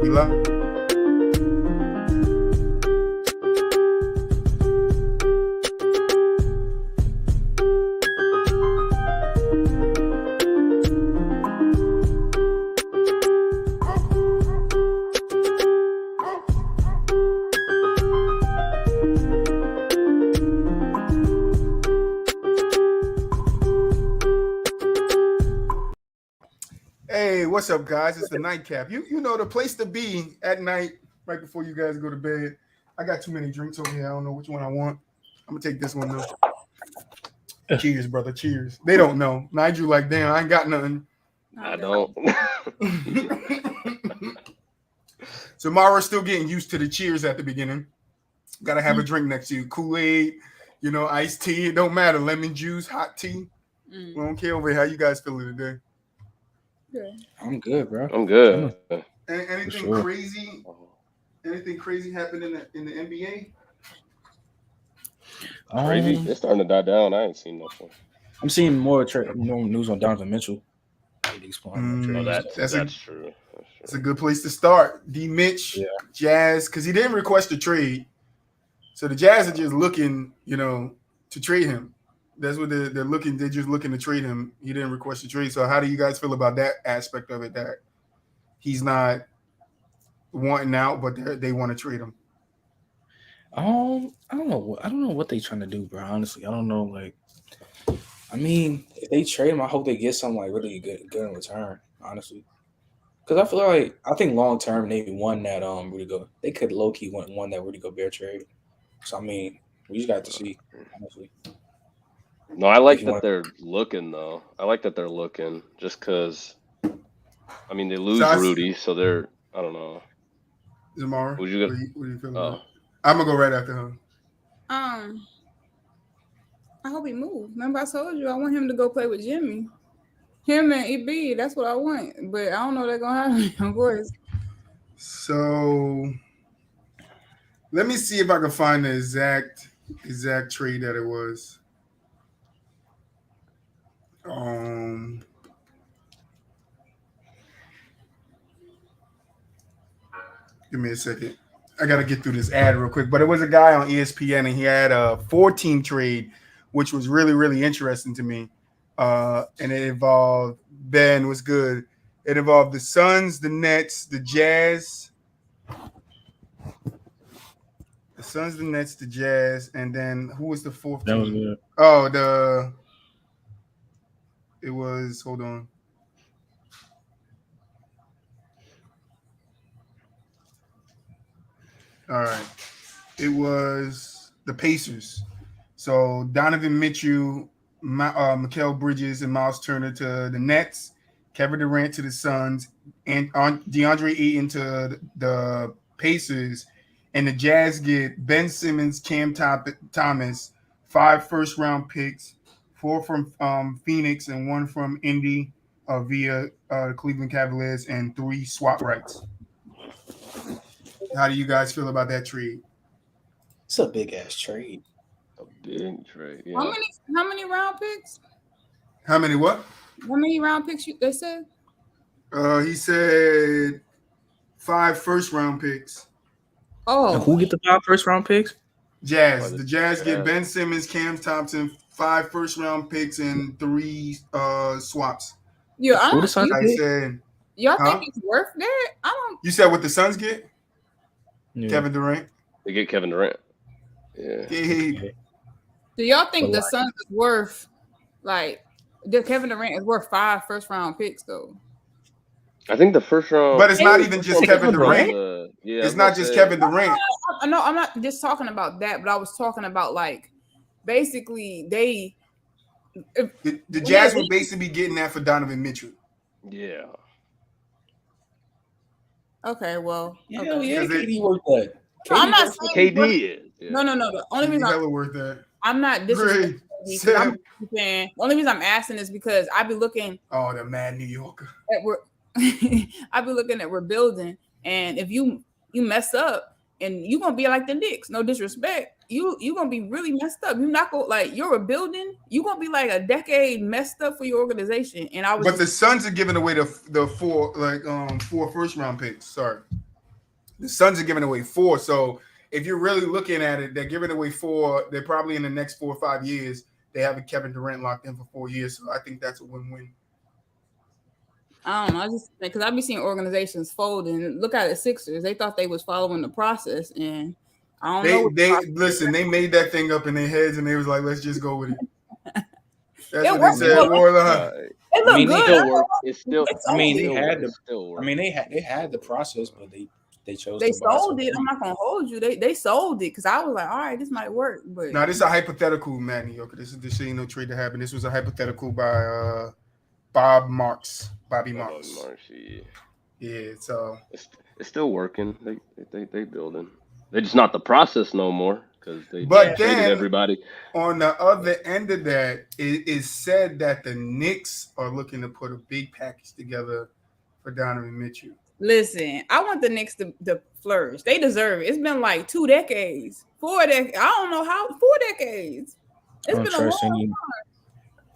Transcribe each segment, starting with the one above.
We love. Hey, what's up, guys? It's the NightCap. You know the place to be at night, right before you guys go to bed. I got too many drinks over here. I don't know which one I want. I'm gonna take this one though. Cheers, brother. Cheers. They don't know. Nigel, like, damn, I ain't got nothing. I don't. Samara's still getting used to the cheers at the beginning. Gotta have a drink next to you. Kool-Aid, iced tea. It don't matter. Lemon juice, hot tea. We don't care over here. How you guys feeling today? I'm good, bro. I'm good. Anything sure. crazy? Anything crazy happened in the NBA? Crazy. It's starting to die down. I ain't seen nothing. I'm seeing more news on Donovan Mitchell. That's true. It's a good place to start. D. Mitch, Yeah. Jazz, because he didn't request a trade. So the Jazz are just looking, to trade him. That's what they're looking. They're just looking to trade him. He didn't request a trade. So how do you guys feel about that aspect of it? That he's not wanting out, but they want to trade him. I don't know. I don't know what they're trying to do, bro. Honestly, I don't know. If they trade him, I hope they get something really good in return. Honestly, because I think long term they won that Rudy Gobert. They could low key won that Rudy Gobert trade. So we just got to see. Honestly. No, I like that they're looking though. I like that they're looking just because. They lose Rudy, so they're. I don't know. Zamara, what do you feel about? I'm gonna go right after him. I hope he moves. Remember, I told you I want him to go play with Jimmy. Him and EB, that's what I want. But I don't know if they're gonna happen, of course. So let me see if I can find the exact trade that it was. Give me a second. I got to get through this ad real quick. But it was a guy on ESPN, and he had a 4-team trade, which was really, really interesting to me. And it involved Ben was good. It involved the Suns, the Nets, the Jazz. The Suns, the Nets, the Jazz, and then who was the fourth team? Was good. Oh, it was, hold on. All right. It was the Pacers. So Donovan Mitchell, Mikal Bridges, and Miles Turner to the Nets, Kevin Durant to the Suns, and DeAndre Ayton to the Pacers. And the Jazz get Ben Simmons, Cam Thomas, 5 first-round picks, 4 from Phoenix and 1 from Indy via the Cleveland Cavaliers, and 3 swap rights. How do you guys feel about that trade? It's a big ass trade. A big trade. Yeah. How many round picks? How many what? How many round picks they said? He said 5 first-round picks. Oh, And who get the 5 first-round picks? Jazz. The Jazz get Ben Simmons, Cam Thompson, 5 first-round picks, and 3 swaps. Yeah, Who the Suns get? said. Y'all think it's worth that? I don't. You said what the Suns get? Yeah. Kevin Durant. They get Kevin Durant. Yeah. Okay. Do y'all think the Suns is worth the Kevin Durant is worth 5 first-round picks though? I think the first round. But it's not even just Kevin Durant. Yeah, it's not just Kevin Durant. No, I'm not just talking about that, but I was talking about basically the Jazz would basically be getting that for Donovan Mitchell. Yeah. Okay, well. Yeah, okay. yeah, KD worth that. No, I'm not saying KD is. Yeah. No. The only reason hella worth that. I'm not disrespecting the only reason I'm asking is because I be looking. Oh, the mad New Yorker. I be looking at rebuilding, and if you mess up, and you gonna be like the Knicks, no disrespect, you gonna be really messed up. You're not gonna you're rebuilding. You gonna be like a decade messed up for your organization. And I was. But the Suns are giving away the 4 4 first round picks. Sorry. The Suns are giving away 4. So if you're really looking at it, they're giving away 4. They're probably in the next 4 or 5 years. They have Kevin Durant locked in for 4 years. So I think that's a win-win. I don't know. I just because I be seeing organizations fold and look at the Sixers. They thought they was following the process, and I don't know. They listen. They made that thing up in their heads, and they was like, "Let's just go with it." That's It what they said. It looked good. It's still. I mean, they still had works, the. still works. I mean, they had the process, but they chose. They to buy sold it. something. I'm not gonna hold you. They sold it because I was like, all right, this might work. But now this is a hypothetical, Manny. Okay, this ain't no trade to happen. This was a hypothetical by Bobby Marks. Yeah, so it's still working. They building. They're just not the process no more because they traded everybody. On the other end of that, it is said that the Knicks are looking to put a big package together for Donovan Mitchell. Listen, I want the Knicks to flourish. They deserve it. It's been like 2 decades, 4 decades. I don't know how 4 decades. It's been a long time.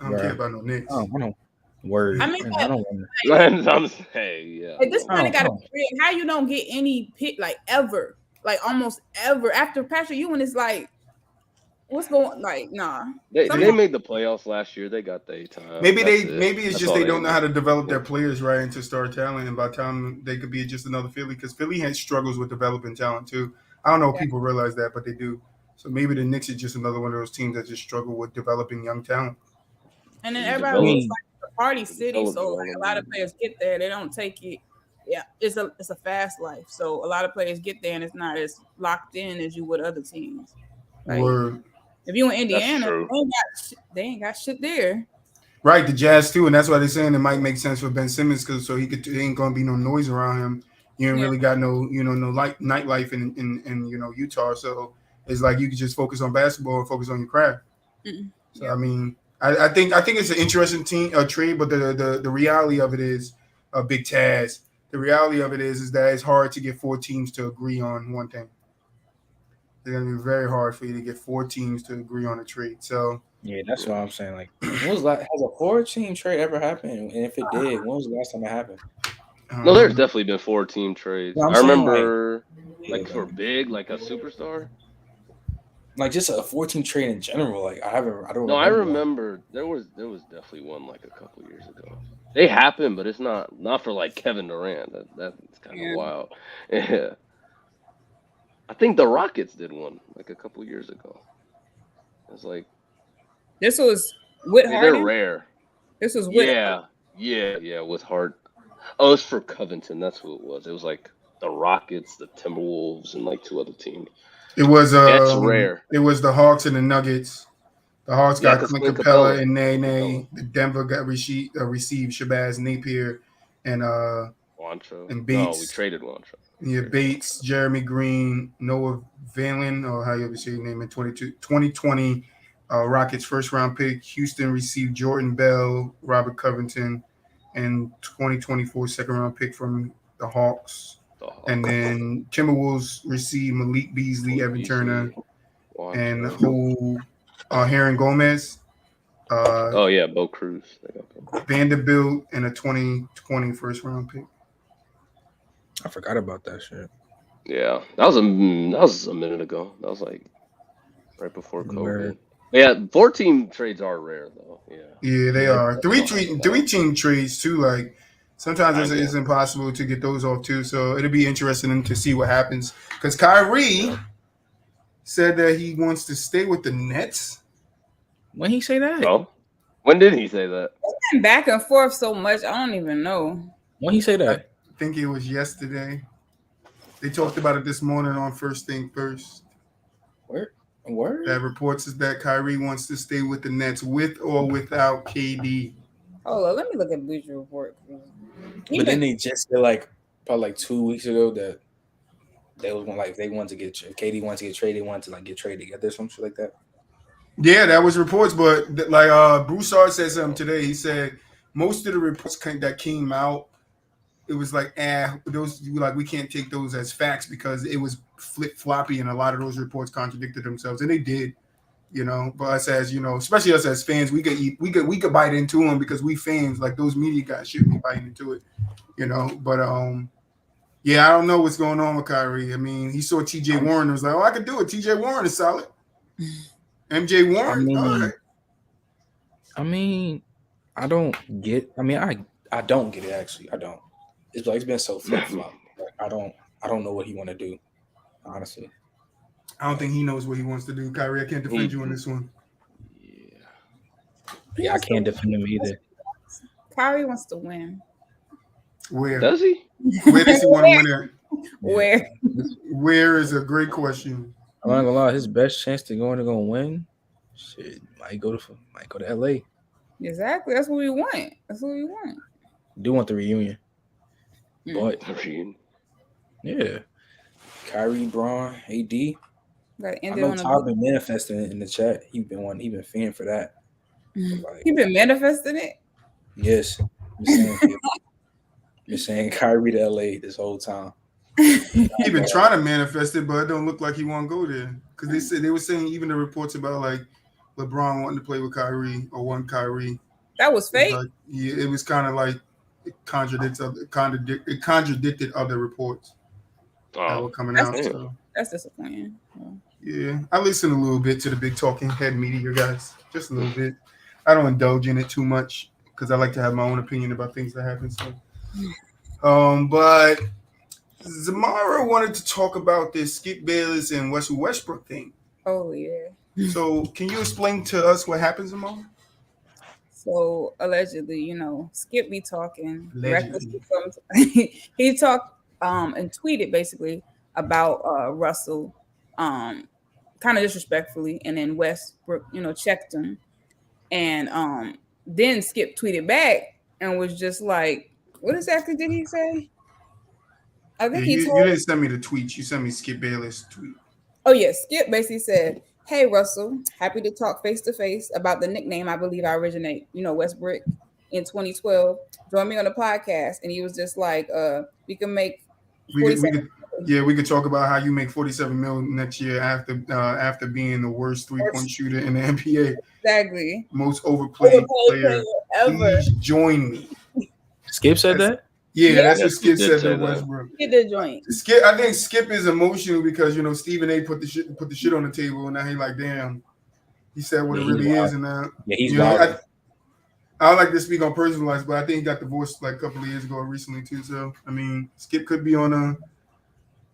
I don't care about no Knicks. I don't. Word. I mean, I don't I'm saying, yeah. At this point, they got to how you don't get any pick like ever, like almost ever after Patrick Ewing is like, what's going like? Nah. They made the playoffs last year. They got the time. Maybe it's just they don't know how to develop their players right into star talent, and by the time they could be just another Philly because Philly has struggles with developing talent too. I don't know if people realize that, but they do. So maybe the Knicks is just another one of those teams that just struggle with developing young talent. And then everybody looks like the party city, so like a lot of players get there, they don't take it. Yeah, it's a fast life. So a lot of players get there and it's not as locked in as you would other teams. Like, if you in Indiana, they ain't got shit there. Right, the Jazz too, and that's why they're saying it might make sense for Ben Simmons because there ain't gonna be no noise around him. You ain't really got no nightlife in Utah, so it's like you can just focus on basketball and focus on your craft. So I mean, I think it's an interesting trade, but the reality of it is a big task. The reality of it is that it's hard to get 4 teams to agree on one thing. It's gonna be very hard for you to get 4 teams to agree on a trade. So yeah, that's what I'm saying. Like, has a 4-team trade ever happened? And if it did, when was the last time it happened? No, there's definitely been 4-team trades. I remember, for big, like a superstar. Like just a 4-team trade in general. Like I don't. No, I remember there was definitely one like a couple years ago. They happened, but it's not for like Kevin Durant. That's kind of wild. Yeah, I think the Rockets did one like a couple years ago. It's like this was with Harden. They're rare. This was with with Harden. Oh, it's for Covington. That's who it was. It was like the Rockets, the Timberwolves, and like 2 other teams. It was that's rare. It was the Hawks and the Nuggets. The Hawks got Clint Capella and Nene. The Denver got received Shabazz Napier and Wancho. And Bates. No, we traded Wancho. Yeah, Bates, Jeremy Green, Noah Valen, or how you ever say your name in 2020 Rockets first round pick. Houston received Jordan Bell, Robert Covington, and 2024 second round pick from the Hawks. And then Timberwolves received Malik Beasley, Evan Turner, and Hernan Gomez. Bo Cruz. Vanderbilt and a 2020 first round pick. I forgot about that shit. Yeah, that was a minute ago. That was like right before COVID. Yeah, 4-team trades are rare though. Yeah, they are. 3-team trades too. Like sometimes it's impossible to get those off too. So it'll be interesting to see what happens because Kyrie said that he wants to stay with the Nets. When he say that? Oh, when did he say that? It's been back and forth so much. I don't even know. When he say that? I think it was yesterday. They talked about it this morning on First Thing First. Where? That reports is that Kyrie wants to stay with the Nets with or without KD. Hold on, let me look at Bleacher Report. But then they just said probably 2 weeks ago that they wanted to get KD wanted to get traded, they wanted to get traded together, some shit like that. Yeah, that was reports, but Broussard said something today. He said most of the reports that came out, it was those we can't take those as facts because it was flip-floppy and a lot of those reports contradicted themselves, and they did. But us as especially us as fans, we could bite into them because we fans, like those media guys shouldn't be biting into it, But Yeah, I don't know what's going on with Kyrie. I mean, he saw T.J. Warren and was like, "Oh, I could do it. T.J. Warren is solid. M.J. Warren, all right." I mean, I don't get. I mean, I don't get it actually. I don't. It's like it's been so flip flop. Like I don't know what he want to do. Honestly, I don't think he knows what he wants to do. Kyrie, I can't defend you on this one. yeah, I can't defend him either. Kyrie wants to win. Where? Does he? Where does he want to win at? Where? Where is a great question. I'm not gonna lie. His best chance to gonna win, shit, might go to L.A. Exactly. That's what we want. That's what we want. Do want the reunion, but yeah, Kyrie, Braun, AD. Gotta I end it know on Todd been manifesting it in the chat. He been fiending for that. Like, He been manifesting it. yes, been saying Kyrie to LA this whole time. He been trying to manifest it, but it don't look like he want to go there. Because they were saying even the reports about like LeBron wanting to play with Kyrie or one Kyrie. That was fake. Like, yeah, it was kind of like it contradicted other reports that were coming out. So. That's disappointing. Yeah, I listen a little bit to the big talking head media guys, just a little bit. I don't indulge in it too much because I like to have my own opinion about things that happen. So, but Zamara wanted to talk about this Skip Bayless and Russell Westbrook thing. Oh yeah. So, can you explain to us what happened, Zamara? So allegedly, Skip be talking Allegedly. recklessly. He talked and tweeted basically about Russell kind of disrespectfully, and then Westbrook, checked him, and then Skip tweeted back and was just like, what exactly did he say? I think you didn't send me the tweet. You sent me Skip Bayless' tweet. Oh yeah, Skip basically said, "Hey Russell, happy to talk face to face about the nickname I believe I originate, Westbrook in 2012. Join me on the podcast." And he was just like, we can make we could talk about how you make 47 million next year after being the worst 3-point shooter in the NBA. Exactly. Most overplayed player ever. Please join me. Skip said that? Yeah, that's what Skip said to Westbrook. Get the joint. Skip, I think Skip is emotional because Stephen A put the shit on the table, and now he like, damn, he said what it really is, and now he's I don't like to speak on personal life, but I think he got divorced like a couple of years ago recently too. So I mean, Skip could be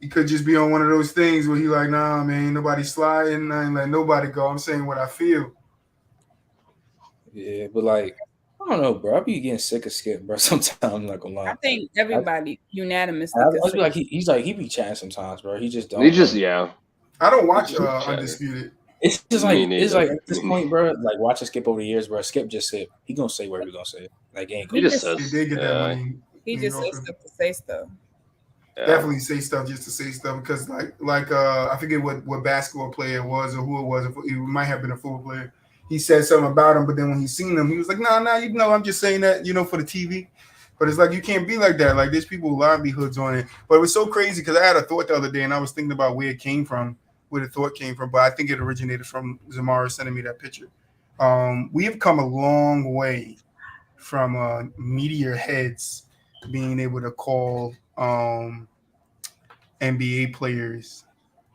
he could just be on one of those things where he like, nah, man, nobody sliding, I ain't let nobody go. I'm saying what I feel. Yeah, but like, I don't know, bro. I be getting sick of Skip, bro. Sometimes I'm not gonna lie. I think everybody unanimously. I feel like he be chatting sometimes, bro. He just don't. I don't watch Undisputed. It's just like at this point, bro. Like watching Skip over the years, bro. Skip just said he gonna say whatever he gonna say. Like he just did get that money. He just says stuff to say stuff. Definitely say stuff just to say stuff because like I forget what basketball player it was or who it was. It might have been a football player. He said something about him, but then when he seen him, he was like, nah, I'm just saying that, for the TV. But it's like, you can't be like that. Like, there's people with livelihoods on it. But it was so crazy because I had a thought the other day, and I was thinking about where the thought came from. But I think it originated from Zamara sending me that picture. We have come a long way from media heads being able to call NBA players,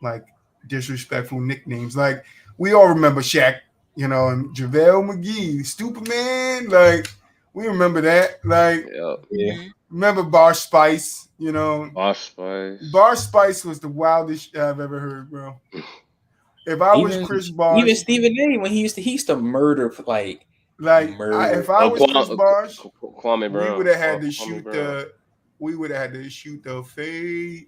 like, disrespectful nicknames. Like, we all remember Shaq. And JaVale McGee, stupid man. Like, we remember that. Like, remember Bar Spice, Bar Spice. Bar Spice was the wildest shit I've ever heard, bro. If I was Chris Bosh. Even Stephen A, when he used to murder, if I was Chris Bosh, Kwame Brown, we would have had to shoot the fade.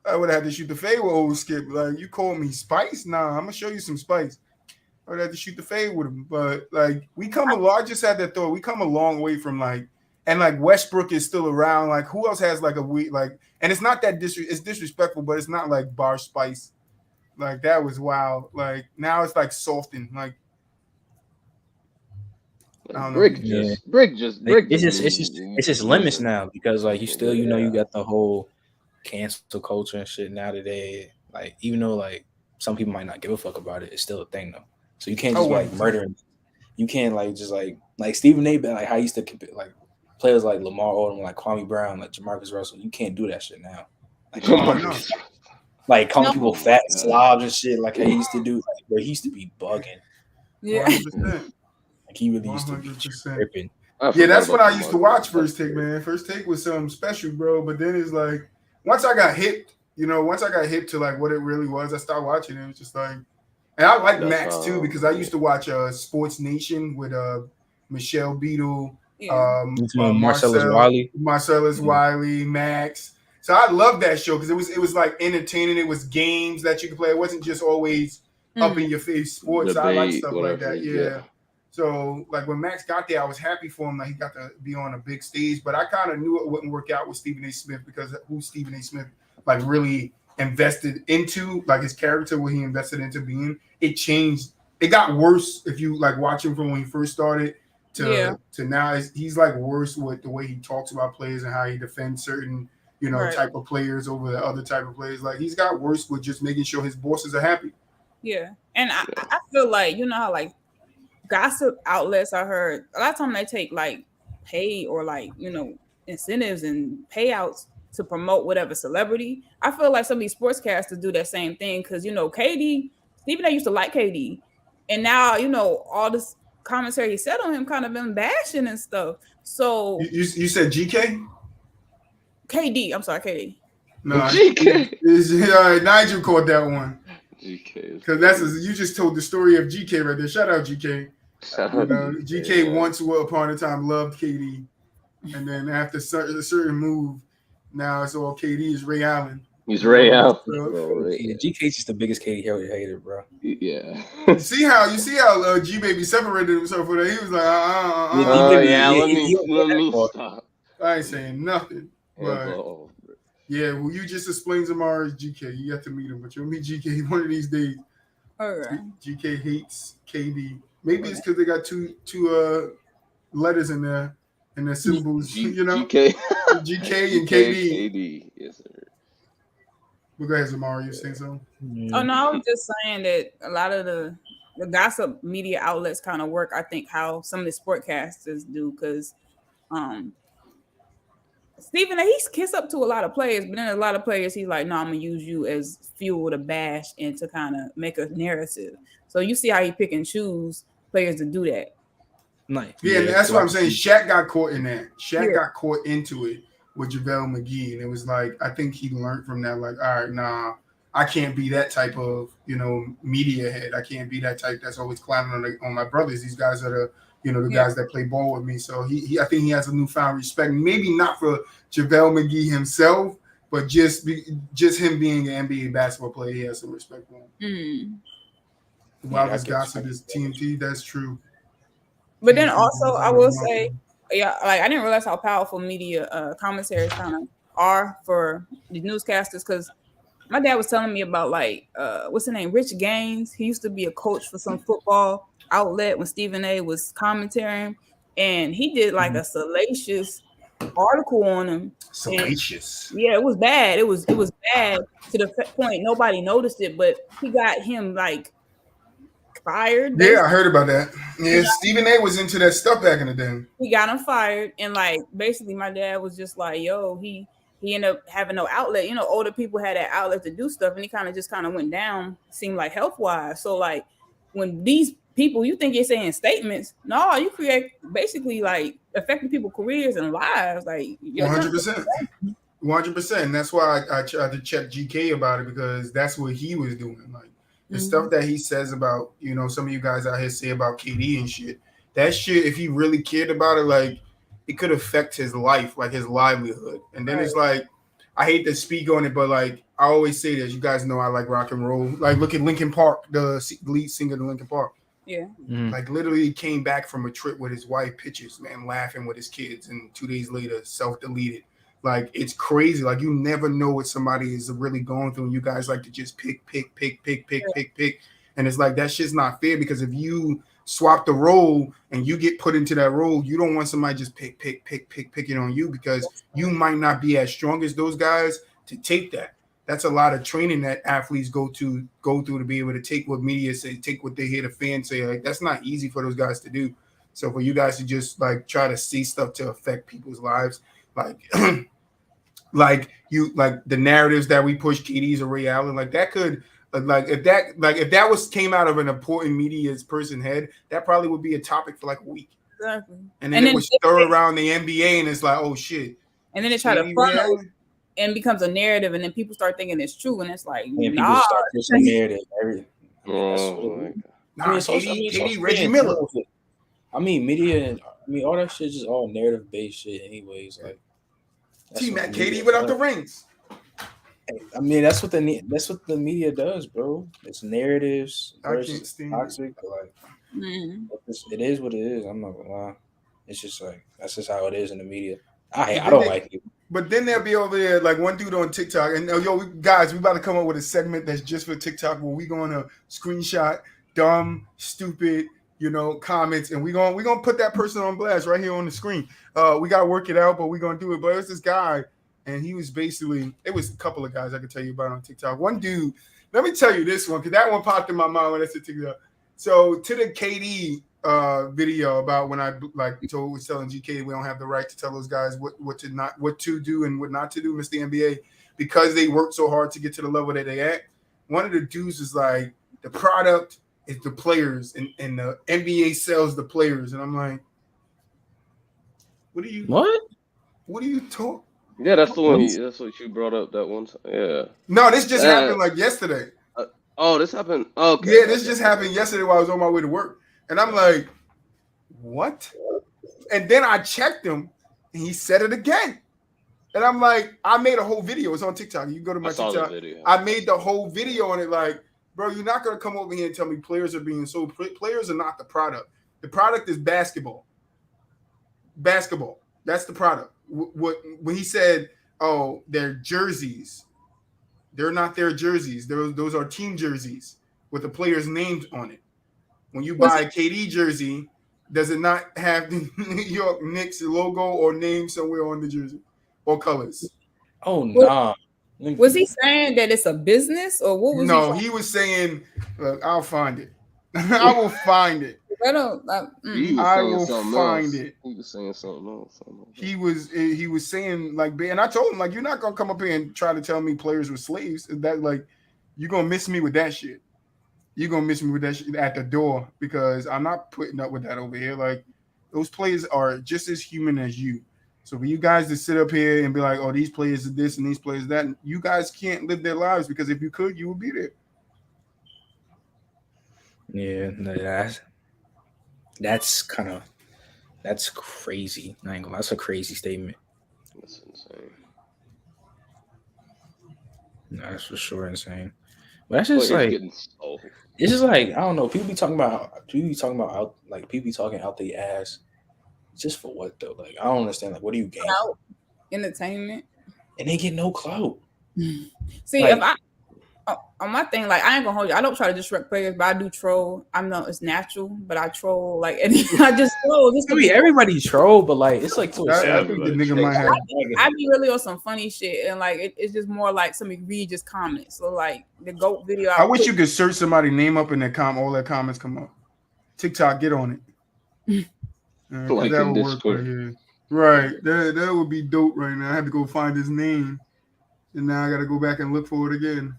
I would have had to shoot the fade with old Skip. Like, you call me Spice? Nah, I'm gonna show you some spice. I would have to shoot the fade with him. But like, I just had that thought. We come a long way from and Westbrook is still around. Like, who else has like a week and it's not that it's disrespectful, but it's not like Bar Spice. Like, that was wild. Like, now it's like softened. Like, I don't know. It's just limits now because like you still you got the whole cancel culture and shit now today. Like, even though like some people might not give a fuck about it, it's still a thing though. So you can't just murder. You can't just like Stephen A. Like how he used to players like Lamar Odom, like Kwame Brown, like Jamarcus Russell. You can't do that shit now. Like, like calling people fat slobs and shit, like he used to do. Like, bro, he used to be bugging. Yeah. 100%. Like he really used to be 100%. tripping. Yeah, that's what I used to watch First Take, man. First Take was something special, bro. But then it's like, once I got hip to like what it really was, I started watching it. It was just like, and I like Max too because I used to watch Sports Nation with Michelle Beadle, Marcellus Wiley, Max. So I love that show because it was like entertaining. It was games that you could play. It wasn't just always up in your face sports. Debate, I like stuff like that. yeah. Yeah. So like when Max got there, I was happy for him that he got to be on a big stage. But I kind of knew it wouldn't work out with Stephen A. Smith because who Stephen A. Smith like really invested into, like his character, what he invested into being. It changed. It got worse if you like watch him from when he first started to now. He's like worse with the way he talks about players and how he defends certain type of players over the other type of players. Like he's got worse with just making sure his bosses are happy. Yeah, and I feel like how like gossip outlets, I heard a lot of time they take like pay or like incentives and payouts to promote whatever celebrity. I feel like some of these sportscasters do that same thing because KD, Stephen A. used to like KD, and now all this commentary he said on him kind of been bashing and stuff. So you said GK? KD, I'm sorry, KD. No, GK. All right, Nigel caught that one. GK, because you just told the story of GK right there. Shout out GK. GK once upon a time loved KD, and then after a certain move, now it's all KD is Ray Allen. He's Ray Allen. GK's just the biggest KD hater, bro. Yeah. You see how Gbaby separated himself from that? He was like, let me stop. I ain't saying nothing. But yeah, well, you just explained tomorrow's GK. You have to meet him, but you'll meet GK one of these days. All right. GK hates KD. Maybe it's because they got two letters in their symbols. GK. GK and KD. KD, yes, sir. Well, go ahead, Zamara. You saying something? Oh no, I was just saying that a lot of the gossip media outlets kind of work. I think how some of the sportcasters do because. Stephen, he's kiss up to a lot of players, but then a lot of players, he's like, no, I'm going to use you as fuel to bash and to kind of make a narrative. So you see how he pick and choose players to do that. Nice. Yeah, that's what I'm saying. Shaq got caught in that. Shaq got caught into it with JaVale McGee. And it was like, I think he learned from that, like, all right, nah, I can't be that type of, media head. I can't be that type that's always climbing on my brothers. These guys are the guys that play ball with me. So I think he has a newfound respect. Maybe not for JaVale McGee himself, but just him being an NBA basketball player, he has some respect for him. While this gossip is TNT, that's true. But then also, I will say, like I didn't realize how powerful media commentaries kind of are for the newscasters because my dad was telling me about like what's his name, Rich Gaines. He used to be a coach for some football outlet when Stephen A. was commentating, and he did like a salacious article on him. Salacious. Yeah, it was bad. It was bad to the point nobody noticed it, but he got him like fired. Basically. Yeah, I heard about that. Yeah, Stephen A. was into that stuff back in the day. He got him fired, and like basically, my dad was just like, "Yo, he ended up having no outlet. Older people had that outlet to do stuff, and he kind of went down. Seemed like health wise. So like when these people, you think you're saying statements? No, you create basically like affecting people's careers and lives. Like 100%, 100%. That's why I tried to check GK about it because that's what he was doing. Like the stuff that he says about some of you guys out here say about KD and shit. That shit, if he really cared about it, like it could affect his life, like his livelihood. And then it's like, I hate to speak on it, but like I always say this. You guys know I like rock and roll. Like look at Linkin Park, the lead singer of Linkin Park. Yeah. Like literally he came back from a trip with his wife, pictures, man, laughing with his kids, and 2 days later self-deleted. Like it's crazy. Like you never know what somebody is really going through, and you guys like to just pick. And it's like that shit's not fair because if you swap the role and you get put into that role, you don't want somebody just picking on you because you might not be as strong as those guys to take that. That's a lot of training that athletes go through to be able to take what media say, take what they hear the fans say. Like that's not easy for those guys to do. So for you guys to just like try to see stuff to affect people's lives, like like the narratives that we push, KD's or Ray Allen, like that could if that was came out of an important media's person head, that probably would be a topic for like a week. Exactly. And then it would stir around the NBA, and it's like, oh shit. And then they try to funnel and becomes a narrative, and then people start thinking it's true, and it's like, and people start pushing narrative. KD, Reggie Miller. I mean, media, all that shit is all narrative based shit, anyways. Like, T-Mac, KD without the rings. I mean, that's what the media does, bro. It's narratives versus toxic. Like, it is what it is. I'm not gonna lie. It's just like that's just how it is in the media. I don't like it. But then they'll be over there like one dude on TikTok, and we about to come up with a segment that's just for TikTok where we going to screenshot dumb, stupid, comments, and we gonna put that person on blast right here on the screen. We gotta work it out, but we're gonna do it. But it's this guy, and he was basically, it was a couple of guys I could tell you about on TikTok. One dude, let me tell you this one, because that one popped in my mind when I said TikTok. So to the KD video about when I was telling GK we don't have the right to tell those guys what to do and what not to do, Mr. NBA, because they worked so hard to get to the level that they at. One of the dudes is like, the product is the players, and the NBA sells the players, and I'm like, what are you talking? Yeah, that's the one. That's what you brought up that one time. Yeah. No, this just happened like yesterday. This happened. Okay. Yeah, this just happened yesterday while I was on my way to work. And I'm like, what? And then I checked him, and he said it again. And I'm like, I made a whole video. It's on TikTok. You can go to my TikTok. I made the whole video on it. Like, bro, you're not going to come over here and tell me players are being sold. Players are not the product. The product is basketball. Basketball. That's the product. When he said, oh, they're jerseys. They're not their jerseys. Those are team jerseys with the player's names on it. When you buy a KD jersey, does it not have the New York Knicks logo or name somewhere on the jersey or colors? Oh, nah. Was he saying that it's a business, or what was he saying? No, he was saying, look, I'll find it. I will find it. I will find it. He was saying something else. He was saying like, and I told him like, you're not gonna come up here and try to tell me players were slaves. That like, you're gonna miss me with that shit. You're gonna miss me with that shit at the door, because I'm not putting up with that over here. Like, those players are just as human as you. So for you guys to sit up here and be like, oh, these players are this and these players that, you guys can't live their lives, because if you could, you would be there. Yeah, that's crazy. I ain't gonna lie, that's a crazy statement. That's insane. No, that's for sure insane. But that's just like, it's just like, I don't know. People be talking out their ass. Just for what though? Like, I don't understand. Like, what do you gain? Entertainment. And they get no clout. See, like, if I on my thing, like, I ain't gonna hold you. I don't try to disrupt players, but I do troll. I know it's natural, but I troll. Like, and I just troll. I mean, everybody troll, but like, it's like, I think the nigga might have. I be really on some funny shit, and like, it's just more like some egregious comments. So like the GOAT video. I wish you could search somebody's name up in their all their comments come up. TikTok, get on it. Like that would work right here. Right, that would be dope right now. I had to go find his name, and now I got to go back and look for it again.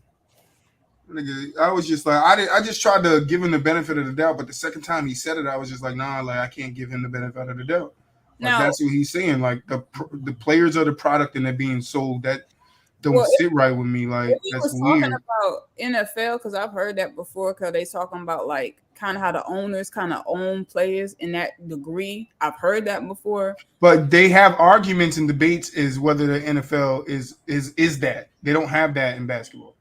I was just like, I just tried to give him the benefit of the doubt, but the second time he said it, I was just like, nah, like I can't give him the benefit of the doubt. Like, that's what he's saying. Like the players are the product and they're being sold. That don't sit right with me. Like, that's weird. Talking about NFL, because I've heard that before. Because they talking about like kind of how the owners kind of own players in that degree. I've heard that before. But they have arguments and debates is whether the NFL is that. They don't have that in basketball.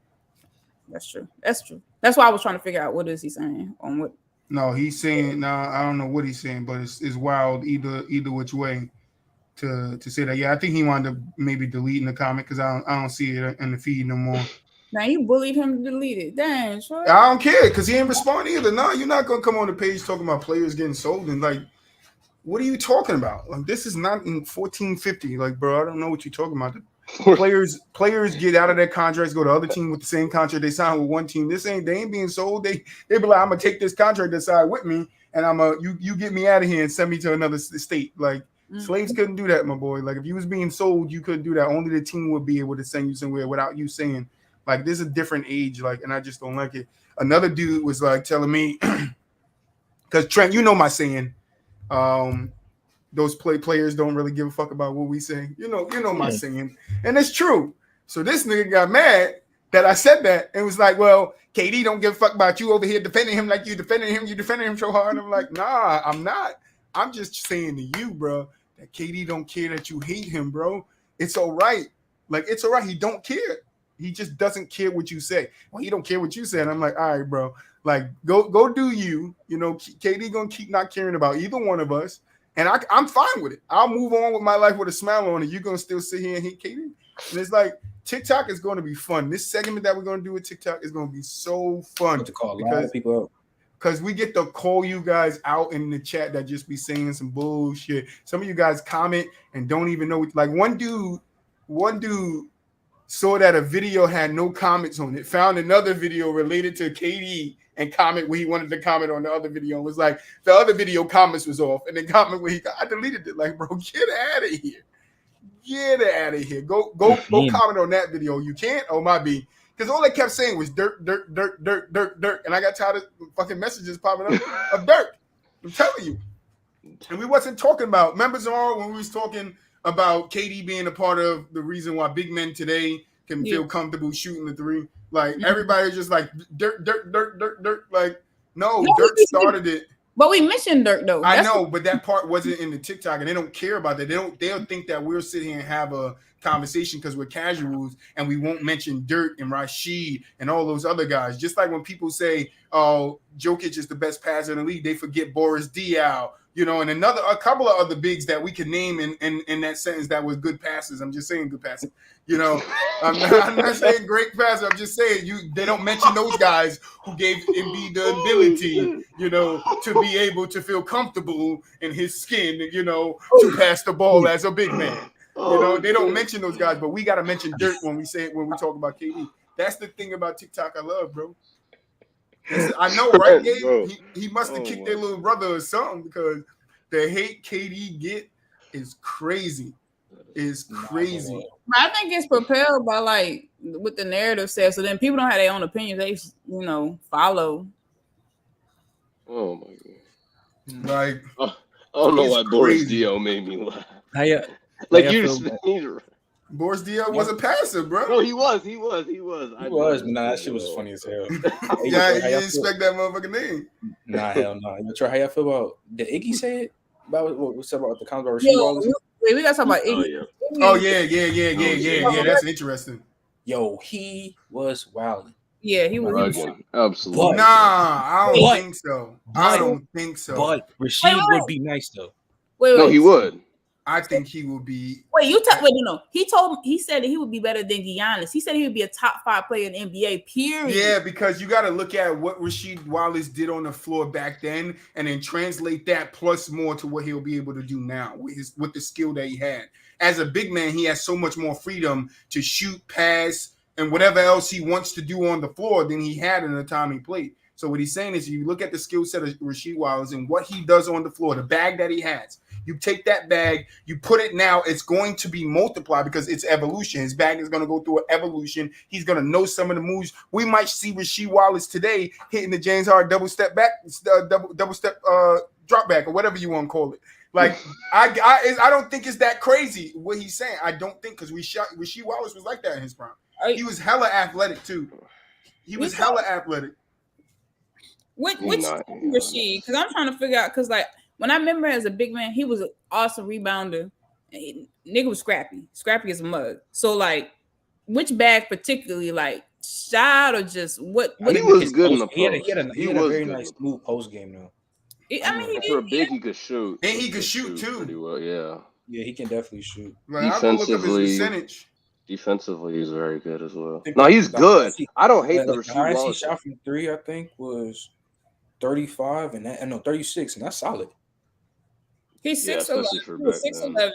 That's true. That's why I was trying to figure out what is he saying on what. No, he's saying I don't know what he's saying, but it's wild either which way to say that. Yeah, I think he wanted to maybe deleting the comment because I don't see it in the feed no more. Now you bullied him to delete it. Dang, sure. I don't care because he ain't respond either. No, you're not gonna come on the page talking about players getting sold and like, what are you talking about? Like, this is not in 1450. Like, bro, I don't know what you're talking about. Players get out of their contracts, go to other team with the same contract they signed with one team. They ain't being sold. They be like, I'm gonna take this contract that side with me, and you get me out of here and send me to another state. Like slaves couldn't do that, my boy. Like if you was being sold, you couldn't do that. Only the team would be able to send you somewhere without you saying. Like this is a different age. Like, and I just don't like it. Another dude was like telling me, because Trent, you know my saying, those players don't really give a fuck about what we say. You know my saying, and it's true. So this nigga got mad that I said that and was like, well, KD don't give a fuck about you over here defending him like you defending him so hard. And I'm like, nah, I'm not. I'm just saying to you, bro, that KD don't care that you hate him, bro. It's all right. Like, it's all right. He don't care. He just doesn't care what you say. Well, he don't care what you say. And I'm like, all right, bro. Like, go do you. You know, KD gonna keep not caring about either one of us. And I'm fine with it. I'll move on with my life with a smile on it. You're gonna still sit here and hate KD. And it's like, TikTok is going to be fun. This segment that we're going to do with TikTok is going to be so fun to call a lot of people out. Because we get to call you guys out in the chat that just be saying some bullshit. Some of you guys comment and don't even know. Like one dude saw that a video had no comments on it, found another video related to KD and comment where he wanted to comment on the other video and was like, the other video comments was off. And then comment where I deleted it. Like, bro, get out of here. Get out of here. Go comment on that video. You can't? Oh, my B. Because all they kept saying was dirt. And I got tired of fucking messages popping up of dirt. I'm telling you. And we wasn't talking about, remember Zara, when we was talking about KD being a part of the reason why big men today can feel comfortable shooting the three. Like, everybody's just like, dirt. Like, no, Dirt started it. But we mentioned Dirk though. I know, but that part wasn't in the TikTok, and they don't care about that. They'll think that we'll sit here and have a conversation because we're casuals, and we won't mention Dirk and Rashid and all those other guys. Just like when people say, "Oh, Jokic is the best passer in the league," they forget Boris Diaw, you know, and a couple of other bigs that we can name in that sentence that was good passes. I'm just saying good passes. You know, I'm not saying great passer. I'm just saying they don't mention those guys who gave Embiid the ability, you know, to be able to feel comfortable in his skin, you know, to pass the ball as a big man. You know, they don't mention those guys, but we got to mention Dirk when we talk about KD. That's the thing about TikTok I love, bro. I know, right, Gabe? He must have kicked their little brother or something because the hate KD get is crazy. Is crazy. I think it's propelled by like what the narrative says. So then people don't have their own opinions. They, you know, follow. Oh my god! Like I don't know why Boris Diaw made me laugh. Like Boris Diaw was a passer, bro. No, he was. He was, but nah, that shit was funny as hell. Yeah, you didn't expect that motherfucking name. Nah, hell no. You try how y'all feel about did Iggy say it? About what's about the comments about Rasheed Wallace? Wait, we gotta talk about Iggy. Oh yeah. That's interesting. Yo, he was wilding. Yeah, he was. Absolutely. Nah, I don't think so. I don't think so. But Rasheed would be nice though. Wait. No, he would. I think he will be. Wait, no. He said that he would be better than Giannis. He said he would be a top 5 player in the NBA, period. Yeah, because you got to look at what Rasheed Wallace did on the floor back then and then translate that plus more to what he'll be able to do now with the skill that he had. As a big man, he has so much more freedom to shoot, pass, and whatever else he wants to do on the floor than he had in the time he played. So what he's saying is you look at the skill set of Rasheed Wallace and what he does on the floor, the bag that he has. You take that bag, you put it now, it's going to be multiplied because it's evolution. His bag is going to go through an evolution. He's going to know some of the moves. We might see Rasheed Wallace today hitting the James Harden double step drop back or whatever you want to call it. Like, I don't think it's that crazy what he's saying. I don't think because Rasheed Wallace was like that in his prime. He was hella athletic too. He was hella athletic. Which Rasheed? Because I'm trying to figure out because like when I remember as a big man, he was an awesome rebounder. Nigga was scrappy as a mug. So like, which bag particularly like shot or just what? He was good in the post. He had a very nice smooth post game though. I mean, for a big, he could shoot. And he could shoot too. Pretty well, yeah. Yeah, he can definitely shoot. Like, Defensively, he's very good as well. No, he's good. I don't hate the Rasheed Wallace. He shot from 3, I think, was 35 and 36, and that's solid. He's 6'11".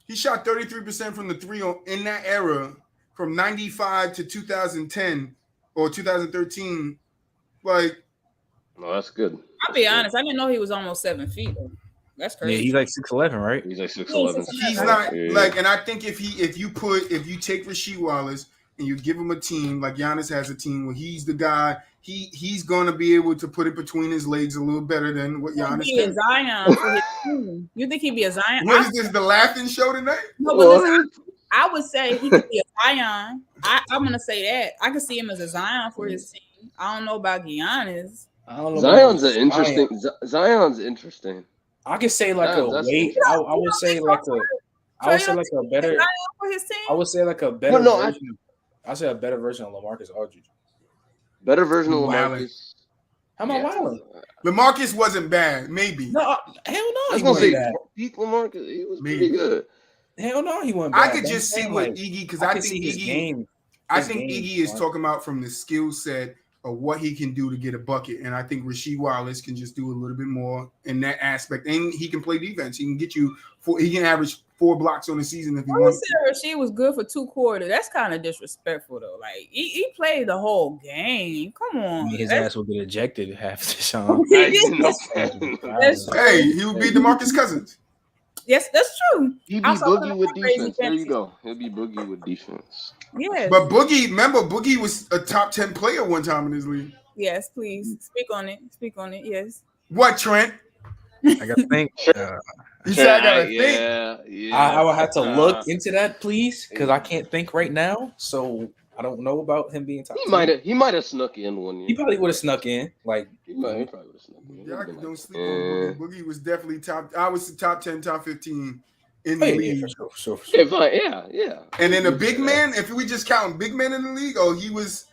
He shot 33% from the 3 in that era from 95 to 2010 or 2013. Like, No, that's good. I'll be honest. I didn't know he was almost 7 feet. That's Yeah, crazy. he's like 6'11", right? He's like 6'11". He's not like, and I think if you take Rasheed Wallace and you give him a team like Giannis has a team where he's the guy, he's going to be able to put it between his legs a little better than what Giannis He'd be a can. Zion for his team. You think he'd be a Zion? What is this, the laughing show tonight? No, but listen, I would say he could be a Zion. I'm gonna say that I could see him as a Zion for his team. I don't know about Giannis. I don't know. Zion's an interesting. Zion's interesting. I could say like Zion, a that's weight. I would say like a. I would say like a better. Zion for his team. I would say like a better No, version. I say a better version of LaMarcus Aldridge. Better version of Wildin'. LaMarcus. How about Wildin'? LaMarcus wasn't bad, maybe. No, hell no. I was He gonna say wasn't bad. peak LaMarcus. He was Maybe. pretty good. Hell no, he wasn't bad. I could But just I'm see saying, what like, Iggy, because I I could think see his Iggy, game. I his think game Iggy is on. talking about from the skill set of what he can do to get a bucket, and I think Rasheed Wallace can just do a little bit more in that aspect, and he can play defense. He can get you he can average 4 blocks on the season if he I would wants. say Rasheed was good for 2 quarters. That's kind of disrespectful though. Like he played the whole game. Come I on, mean, his That's- ass will get ejected half the time. That's true. Hey, he would be DeMarcus Cousins. Yes, that's true. He be Also, boogie with crazy defense. There you fantasy. go. He'll be boogie with defense. Yes. But Boogie was a top 10 player one time in this league. Yes, please speak on it. Speak on it. Yes. What, Trent? I gotta think. You said I gotta think. Yeah. I would have to look into that, please, because I can't think right now. So I don't know about him being top. He might have snuck in one year. He probably would have snuck in. Like He probably would have snuck in. Y'all don't sleep on Boogie. Boogie was definitely top. I was the top 10, top 15 in the oh, yeah, league. for sure. Yeah, fine. Yeah. And then a big man, if we just count big men in the league, he was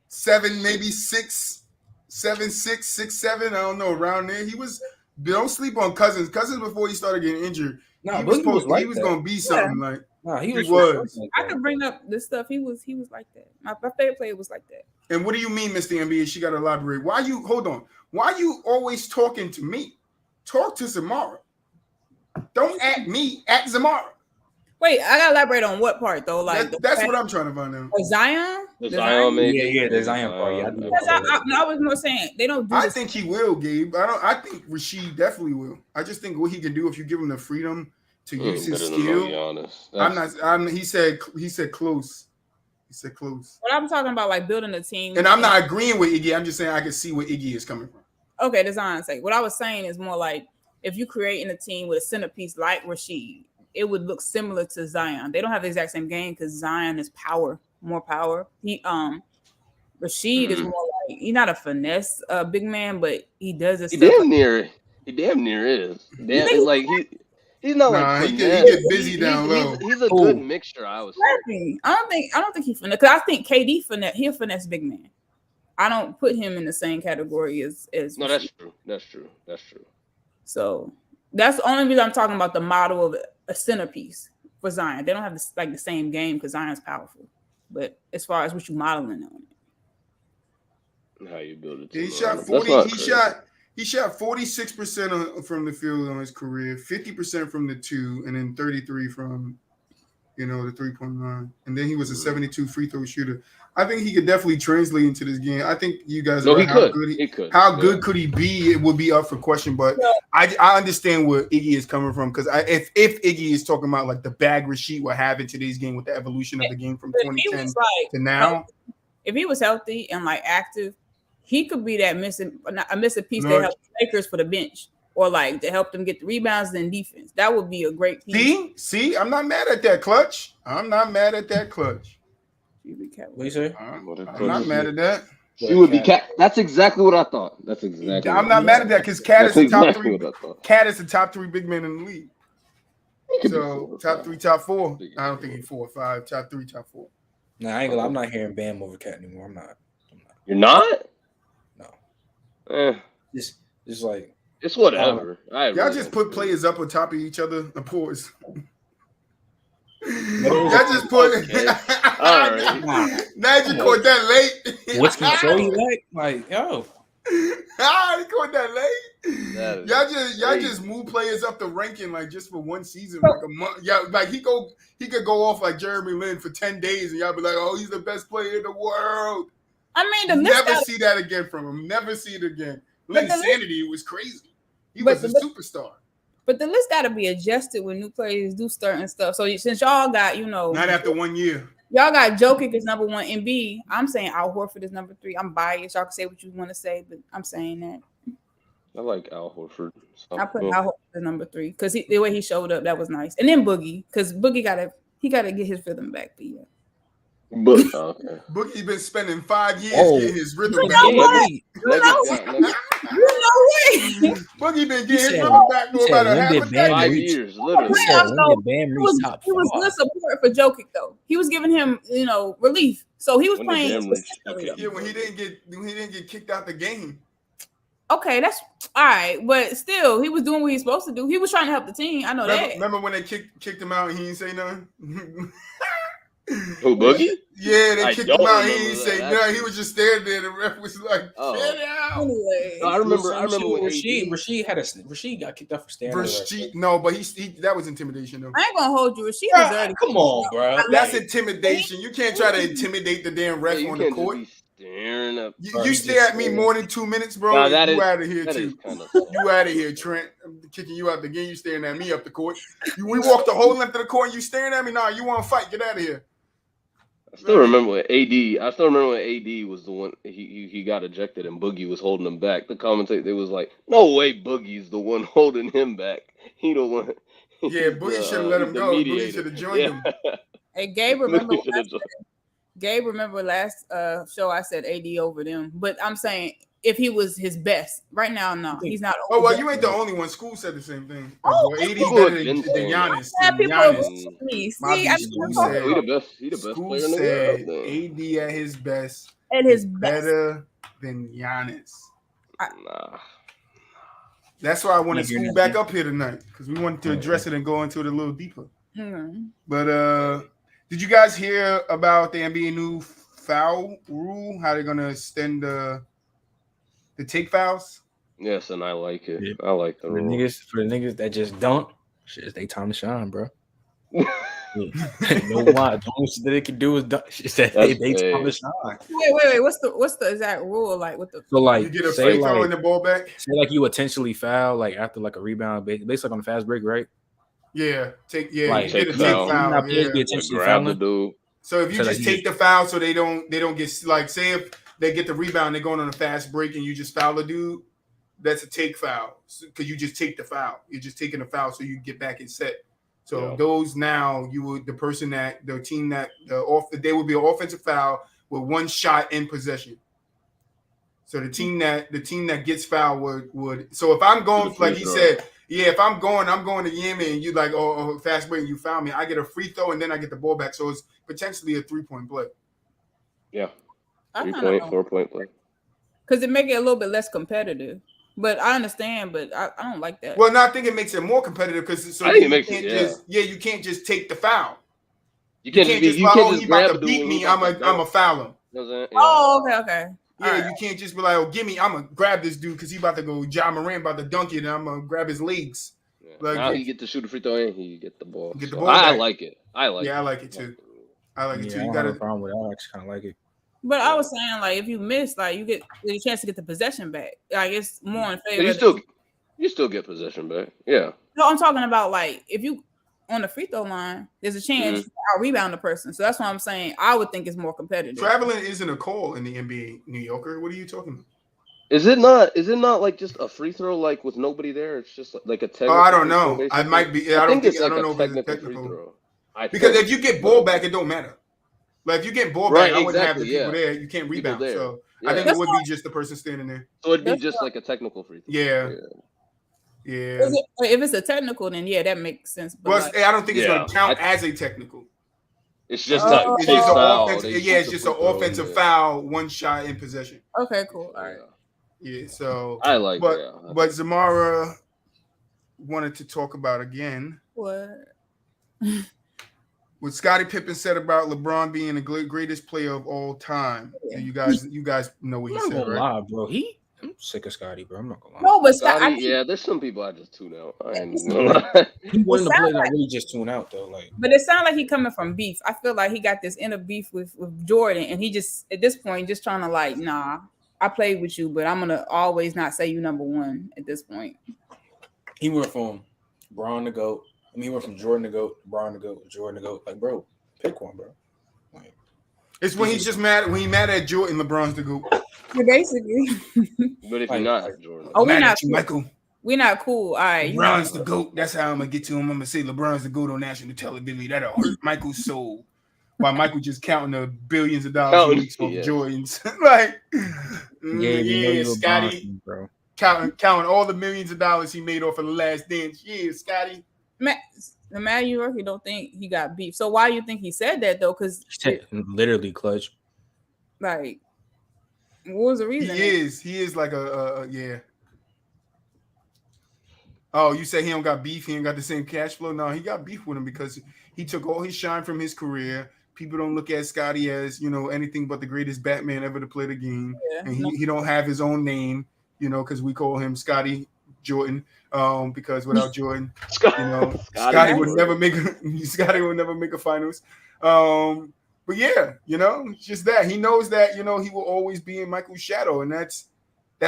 7, maybe 6, 7, 6, 6, 7. I don't know, around there. He was. Don't sleep on Cousins. Cousins before he started getting injured. No, he was like going to be something like. No, he was. was. Like I could bring up this stuff. He was like that. My favorite player was like that. And what do you mean, Mr. NBA? She got to elaborate. Hold on. Why are you always talking to me? Talk to Zamara. Don't at me, at Zamara. Wait, I gotta elaborate on what part though. Like that's what I'm trying to find out. Zion. The Zion, maybe. Yeah, the Zion part. Yeah, I was more saying they don't do. I think he will, Gabe. I think Rasheed definitely will. I just think what he can do if you give him the freedom to use his skill. He said close. He said close. But I'm talking about like building a team. And I'm not agreeing with Iggy. I'm just saying I can see where Iggy is coming from. Okay, the Zion's sake. What I was saying is more like if you creating a team with a centerpiece like Rasheed, it would look similar to Zion. They don't have the exact same game because Zion is more power. Rasheed is more like he's not a finesse big man, but he does this. He damn near is. He's not like he get busy down low. He's a good mixture, I would say. I don't think he finesse because I think KD finesse. He a finesse big man. I don't put him in the same category as. No, that's true. So that's the only reason I'm talking about the model of a centerpiece for Zion. They don't have the same game because Zion's powerful. But as far as what you modeling on it, how you build it, he shot 40. He shot 46% from the field on his career, 50% from the 2, and then 33 from the 3-point line. And then he was a 72 free throw shooter. I think he could definitely translate into this game. I think you guys know how good could he be? It would be up for question, but I understand where Iggy is coming from because if Iggy is talking about like the bag Rasheed will have in today's game with the evolution of the game from 2010 to now. If he was healthy and like active, he could be that missing piece that helps the Lakers for the bench or like to help them get the rebounds and defense. That would be a great piece. See, I'm not mad at that clutch. What you say? I'm not mad at that. She would be Cat. That's exactly what I thought. I'm not mad at that because Cat is the top 3. Cat is the top 3 big man in the league. So top 3, top 4. I don't think he's 4 or 5. Top 3, top 4. No, I ain't gonna. I'm not hearing Bam over Cat anymore. I'm not. You're not? No. Just like it's whatever. Y'all just put players up on top of each other. The pause. Y'all just put. All right. Now you caught that late. What's control you like yo? He caught that late. Y'all just move players up the ranking like just for one season, like a month. Yeah, like he could go off like Jeremy Lin for 10 days, and y'all be like, oh, he's the best player in the world. I mean, never see that again from him. Never see it again. Linsanity was crazy. He was a superstar. But the list got to be adjusted when new players do certain stuff. So since y'all got, not after 1 year. Y'all got Jokic is number 1 and B. I'm saying Al Horford is number 3. I'm biased. Y'all can say what you want to say, but I'm saying that. I like Al Horford. I put Al Horford as number 3 because the way he showed up, that was nice. And then Boogie, because Boogie gotta get his rhythm back. But yeah. But okay. Boogie's been spending 5 years getting his rhythm back. Boogie been getting his rhythm back for about a half a decade. 5 years, literally. It was good support for Jokic though. He was giving him, relief. So he was playing. Yeah, when he didn't get kicked out the game. Okay, that's all right, but still, he was doing what he's supposed to do. He was trying to help the team. I know that. Remember when they kicked him out and he didn't say nothing? Who, Boogie? Yeah, they kicked him out. He didn't say nothing. He was just standing there. The ref was like, "Get out." Anyway, no, I remember when Rasheed got kicked out for standing. No, but he that was intimidation though. I ain't gonna hold you. Rasheed was already. Come on, bro. That's intimidation. You can't try to intimidate the damn ref on the court. Staring up. You stare at me more than 2 minutes, bro. Nah, you out of here too. You out of here, Trent. I'm kicking you out the game. You staring at me up the court. We walked the whole length of the court. And you staring at me? Nah, you want to fight? Get out of here. I still remember when AD was the one he got ejected and Boogie was holding him back. The commentator they was like, "No way, Boogie's the one holding him back. He the one." Yeah, Boogie should have let him go. Boogie should have joined him. Hey, Gabe, remember last show I said AD over them, but I'm saying if he was his best right now, no, he's not. Oh well, you ain't the only one. School said the same thing. Oh, AD better than Giannis. See, he the best player in the world. AD at his best. Better than Giannis. Nah. That's why I wanted School back up here tonight because we wanted to address it and go into it a little deeper. But did you guys hear about the NBA new foul rule? How they're gonna extend the take fouls? Yes, and I like it. Yeah. I like the rule. For the niggas that just don't, shit, they time to shine, bro. No lie. The most that they can do is they time to shine. Wait. What's the exact rule? Like what the? So like you get a free throw in the ball back. Say like you intentionally foul like after like a rebound, basically on a fast break, right? Yeah, take foul. Grab the dude. So if you just take the foul, so they don't get like say if they get the rebound, they're going on a fast break, and you just foul a dude. That's a take foul because you just take the foul. You're just taking the foul, so you get back and set. So those now they would be an offensive foul with one shot in possession. So the team that gets foul would. So if I'm going like he said. Yeah, if I'm going to Yemen and you like, fast break and you foul me, I get a free throw and then I get the ball back. So it's potentially a 3-point play. Yeah. 3-point, 4-point play. Because it make it a little bit less competitive. But I understand, but I don't like that. Well, no, I think it makes it more competitive because you can't just take the foul. You can't just he about to beat me, I'm a foul him. Oh, okay. Yeah, you can't just be like, "Oh, give me! I'm gonna grab this dude because he about to go. Ja Morant about to dunk it, and I'm gonna grab his legs." Yeah. Like, now he get to shoot a free throw and he get the ball. I like it. I like it too. You got a problem with it. I actually kind of like it. But I was saying, like, if you miss, like, you get the chance to get the possession back. Like, it's more in favor. You still get possession back. Yeah. No, I'm talking about like if you on the free throw line, there's a chance I'll rebound the person. So that's why I'm saying I would think it's more competitive. Traveling isn't a call in the NBA, New Yorker. What are you talking about? Is it not like just a free throw like with nobody there? It's just like a technical. Oh, I don't know. I might be. I don't know if it's technical. Because if you get ball back, it don't matter. Like if you get ball back, I wouldn't have the people there. You can't rebound. So I think it would be just the person standing there. So it'd be just like a technical free throw. Yeah. If it's a technical, then that makes sense. But well, I don't think it's going to count as a technical. It's just an offensive. Yeah, it's just an offensive foul, one shot in possession. Okay, cool. All right. Yeah, so I like that. But Zamara wanted to talk about again what Scottie Pippen said about LeBron being the greatest player of all time. Yeah. You guys know what he said, right? Lie, bro. I'm sick of Scottie, bro. I'm not gonna lie. No, but Scottie, there's some people I just tune out. I ain't gonna lie. He wasn't a player that really just tune out though. Like, but it sounds like he coming from beef. I feel like he got this inner beef with Jordan, and he just at this point just trying to like, nah. I played with you, but I'm gonna always not say you number one at this point. He went from Braun to GOAT. I mean, he went from Jordan to GOAT, Braun to GOAT, Jordan to GOAT. Like, bro, pick one, bro. Like, It's when he's just mad. When he mad at Jordan, LeBron's the GOAT. Basically. But if you're not Jordan, Oh, we're Mad not at you, cool. Michael. We're not cool. All right. LeBron's the GOAT. That's how I'm gonna get to him. I'm gonna say LeBron's the GOAT on national television. That'll hurt Michael's soul. While Michael just counting the billions of dollars he makes off Jordans. Like, yeah, Scotty, bro. Counting all the millions of dollars he made off of The Last Dance. Yeah, Scotty. The Matt you don't think he got beef. So why you think he said that though? Because literally clutch. Like, what was the reason? He is like a yeah. Oh, you say he don't got beef? He ain't got the same cash flow? No, he got beef with him because he took all his shine from his career. People don't look at Scotty as, anything but the greatest Batman ever to play the game. Yeah, and he don't have his own name, because we call him Scotty Jordan. Because without Jordan, Scotty would never make a finals. But yeah, it's just that he knows that, he will always be in Michael's shadow, and that's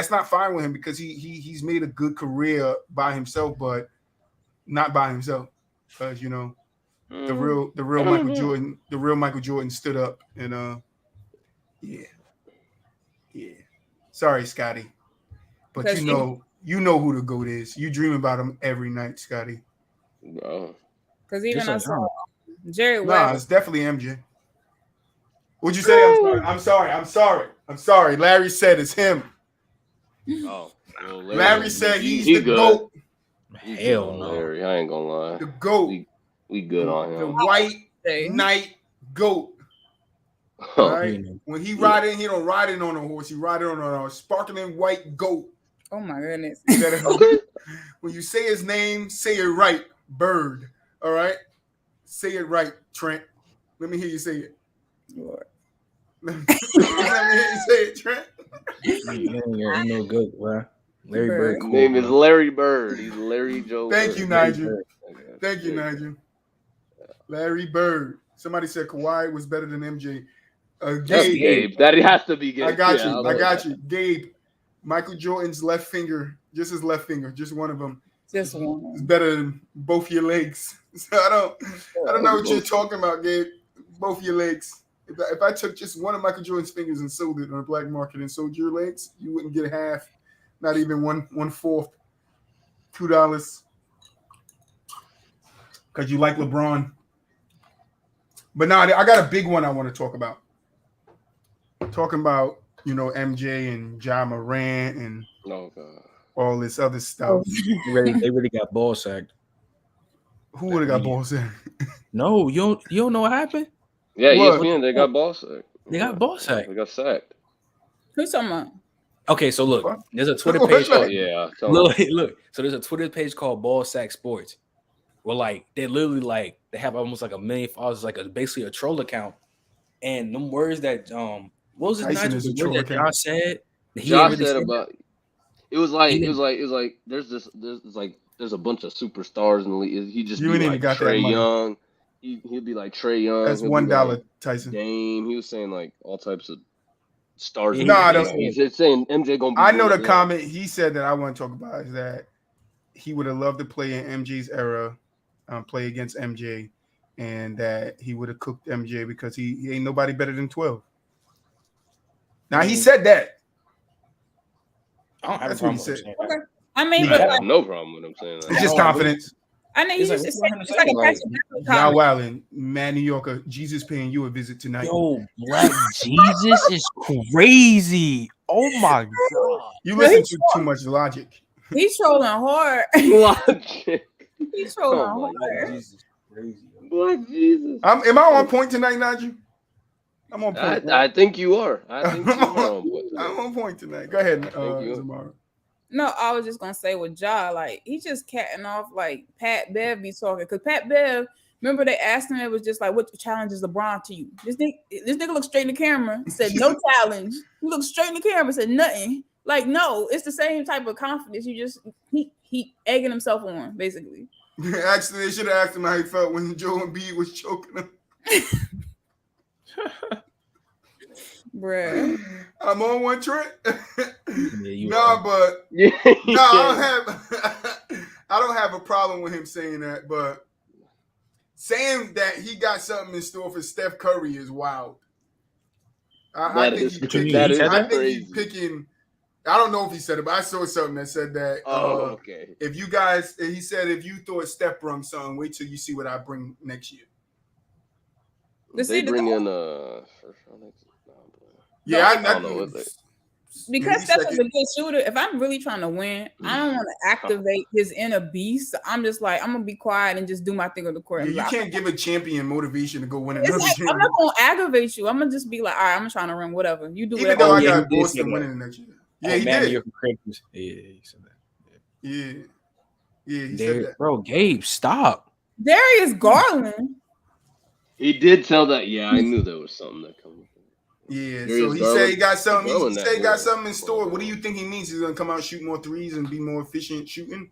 not fine with him because he's made a good career by himself, but not by himself because the real Michael Jordan stood up and yeah. Sorry, Scotty, but you know who the GOAT is. You dream about him every night, Scotty. No, because even I saw Jerry. Nah, it's definitely MJ. What'd you say? I'm sorry. Larry said it's him. Oh, well, Larry said he's the GOAT. Hell no, Larry. I ain't gonna lie. The GOAT. We good on him. The white knight GOAT. Right? When he ride in, he don't ride in on a horse. He ride in on a sparkling white goat. Oh my goodness. When you say his name, say it right, Bird. All right? Say it right, Trent. Let me hear you say it. Lord. Let me hear you say it, Trent. You're no good, bro. Larry Bird. His name is Larry Bird. He's Larry Joe. Thank you, Nigel. Thank you, Nigel. Larry Bird. Somebody said Kawhi was better than MJ. Gabe. That has to be Gabe. I got you. Gabe. Michael Jordan's left finger, just his left finger, just one of them. Just one. It's better than both your legs. So I don't know what you're talking about, Gabe. Both your legs. If I took just one of Michael Jordan's fingers and sold it on the black market and sold your legs, you wouldn't get half, not even 1/4, $2. Because you like LeBron. But now I got a big one I want to talk about. Talking about, MJ and Ja Morant and all this other stuff. They really got ball sacked. Who would have got ball sacked? No, you don't know what happened? Yeah, ESPN, they got ball sacked. They got ball sacked. They got sacked. Who's talking about? Okay, so look, there's a Twitter page. Look. So there's a Twitter page called Ball Sack Sports. Well, they literally they have almost 1 million followers, basically a troll account. And them words that what was it? That Josh said. Josh said about it was like there's a bunch of superstars in the league. He just be like Trae Young. He'd be like Trae Young. That's $1, Tyson. Dame. He was saying all types of stars. He's saying MJ gonna be. I know the comment he said that I want to talk about is that he would have loved to play in MJ's era, play against MJ, and that he would have cooked MJ because he ain't nobody better than 12. Now he said that. I don't have That's what he said. Okay. I mean, I have no problem with him saying that. It's just confidence. I know it's like a passion. Y'all wildin', Mad New Yorker. Jesus paying you a visit tonight. Yo, Black Jesus is crazy. Oh my god! You listen to too much Logic. He's trolling hard. Logic. He's trolling hard. Jesus, crazy. Black Jesus. Am I on point tonight, Nigel? I'm on point. I think you are. I think you are on point. I'm on point tonight. Go ahead, Zamara. No, I was just gonna say with Ja, he's just catting off Pat Bev be talking because Pat Bev. Remember they asked him, it was just what challenge is LeBron to you? This nigga looked straight in the camera, said no challenge. He looked straight in the camera, said nothing. No, it's the same type of confidence. You just he egging himself on basically. Actually, they should have asked him how he felt when Joe Embiid was choking him. Bruh. I'm on one trip. you no, are. but Yeah. no, I don't have a problem with him saying that, but saying that he got something in store for Steph Curry is wild. I That think is he's What you picking. mean? that He is said I that? think he's crazy. picking. I don't know if he said it, but I saw something that said that. Oh, okay. If you guys, he said, if you thought Steph brung something, wait till you see what I bring next year. They bring in first round exit. No, Yeah, I don't know what they. Because maybe Steph is a second. good shooter, if I'm really trying to win, I don't want to activate his inner beast. I'm just like, I'm gonna be quiet and just do my thing on the court. Yeah, And you be like, can't give a champion motivation to go win it's another like, game. I'm not gonna aggravate you. I'm gonna just be like, all right, I'm trying to run whatever. You do Even whatever. though I yeah, got he did say Boston that. winning the next year. Yeah, Oh, he man, did. you're Christmas. Yeah, he said that. Yeah, he There, said that. bro, Gabe, stop. Darius Garland. He did tell that. Yeah, I knew there was something that coming. Yeah, Darius so he Garland- said he got something. He Garland said that he got boy. something in store. What do you think he means? He's gonna come out, shoot more threes, and be more efficient shooting?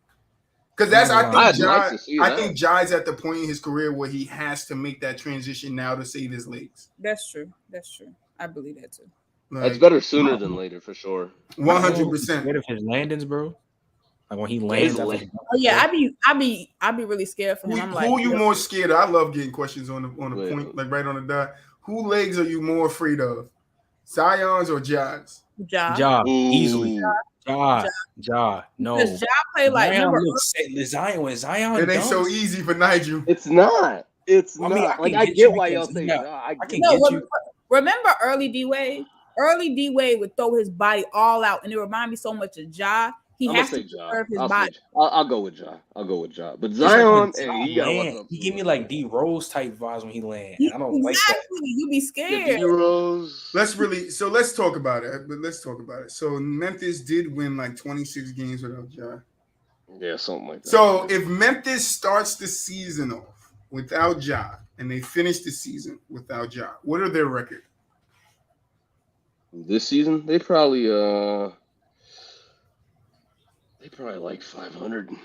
Because that's I think I'd like to see I that. think Jai's at the point in his career where he has to make that transition now to save his legs. That's true. That's true. I believe that too. That's better sooner than later for sure. 100%. Scared of his landings, bro. Like when he His lands. land- Oh yeah, I be really scared for him. I'm like, Who are you more scared of? I love getting questions on the point, like right on the dot. Who legs are you more afraid of? Zion's or Jai's? Ja. Easily. Ja. No. Because Ja play like Zion remember looks Zion when Zion It ain't dunks, so easy for Nigel. It's not. It's I mean, not. I Like can I get get you why because y'all say he got- Ja. I can no, get you. remember early D Wade? Early D Wade would throw his body all out, and it reminded me so much of Ja. He I'm has gonna to say Ja. preserve his I'll body. say Ja. I'll go with Ja. I'll go with Ja. But It's like Zion, when hey, Zion you gotta watch land, out. he give me like D Rose type vibes when he land, and I don't like that. Exactly. You be scared. Yeah, D-Rose. Let's talk about it. But let's talk about it. So Memphis did win like 26 games without Ja. Yeah, something like that. So if Memphis starts the season off without Ja and they finish the season without Ja, what are their record? This season, they probably like 500. They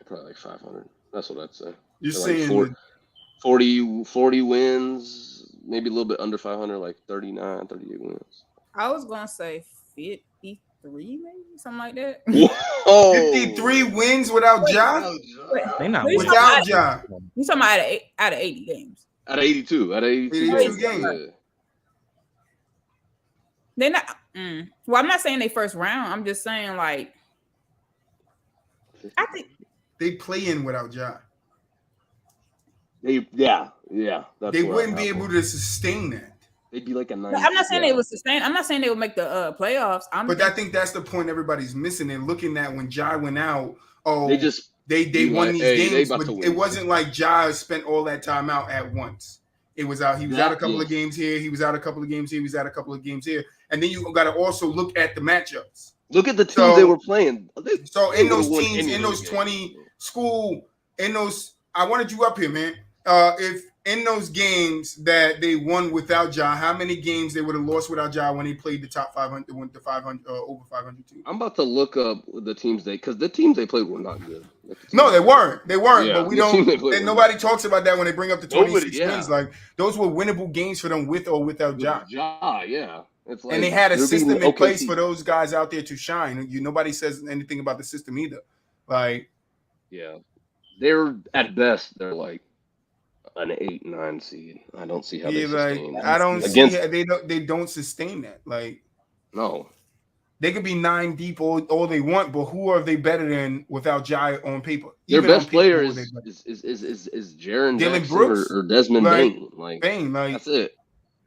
probably like 500. That's what I'd say. You're They're like saying 40 wins, maybe a little bit under 500, like 39, 38 wins. I was gonna say 53, maybe something like that. Whoa. 53 wins without Ja? They not Wait, winning. Without Ja. You talking about out of 80 games? Out of 82. 82 games. Yeah. They're not. Well, I'm not saying they first round. I'm just saying like I think They play in without Ja. Yeah. That's They where wouldn't I'm be at. able to sustain that. They'd be like a 9. I'm not saying they would sustain. I'm not saying they would make the playoffs. But I think that's the point everybody's missing. They're looking at when Ja went out. Oh, They just they be won like, these hey, they games, about but to win. it wasn't like Ja spent all that time out at once. It was out. He was out a couple of Yes. games here. He was out a couple of games here. He was out a couple of games here. And then you got to also look at the matchups. Look at the teams So- they were playing. So They in those would've won teams, any in of those games. 20 school, in those, I wanted you up here, man. If in those games that they won without Ja, how many games they would have lost without Ja when they played the top 500, went to 500 over 500 teams? I'm about to look up the teams because the teams they played were not good. Like the teams No, they weren't. They weren't. Yeah, But we the don't. teams they played And were nobody not. talks about that when they bring up the Nobody, 26 yeah. wins. Like those were winnable games for them with or without Ja. Ja, yeah. It's like And they had a they're system beating in place OKC. for those guys out there to shine. Nobody says anything about the system either. Like, Yeah, they're at best they're like an 8-9 seed. I don't see how they yeah, like sustain I don't against. see they don't sustain that. Like No, they could be 9 deep all they want, but who are they better than without Ja on paper? their Even on best paper, player who are they is better? Jaren Dylan Jackson Brooks? or Desmond Like, Bain. Like Bang, like that's it.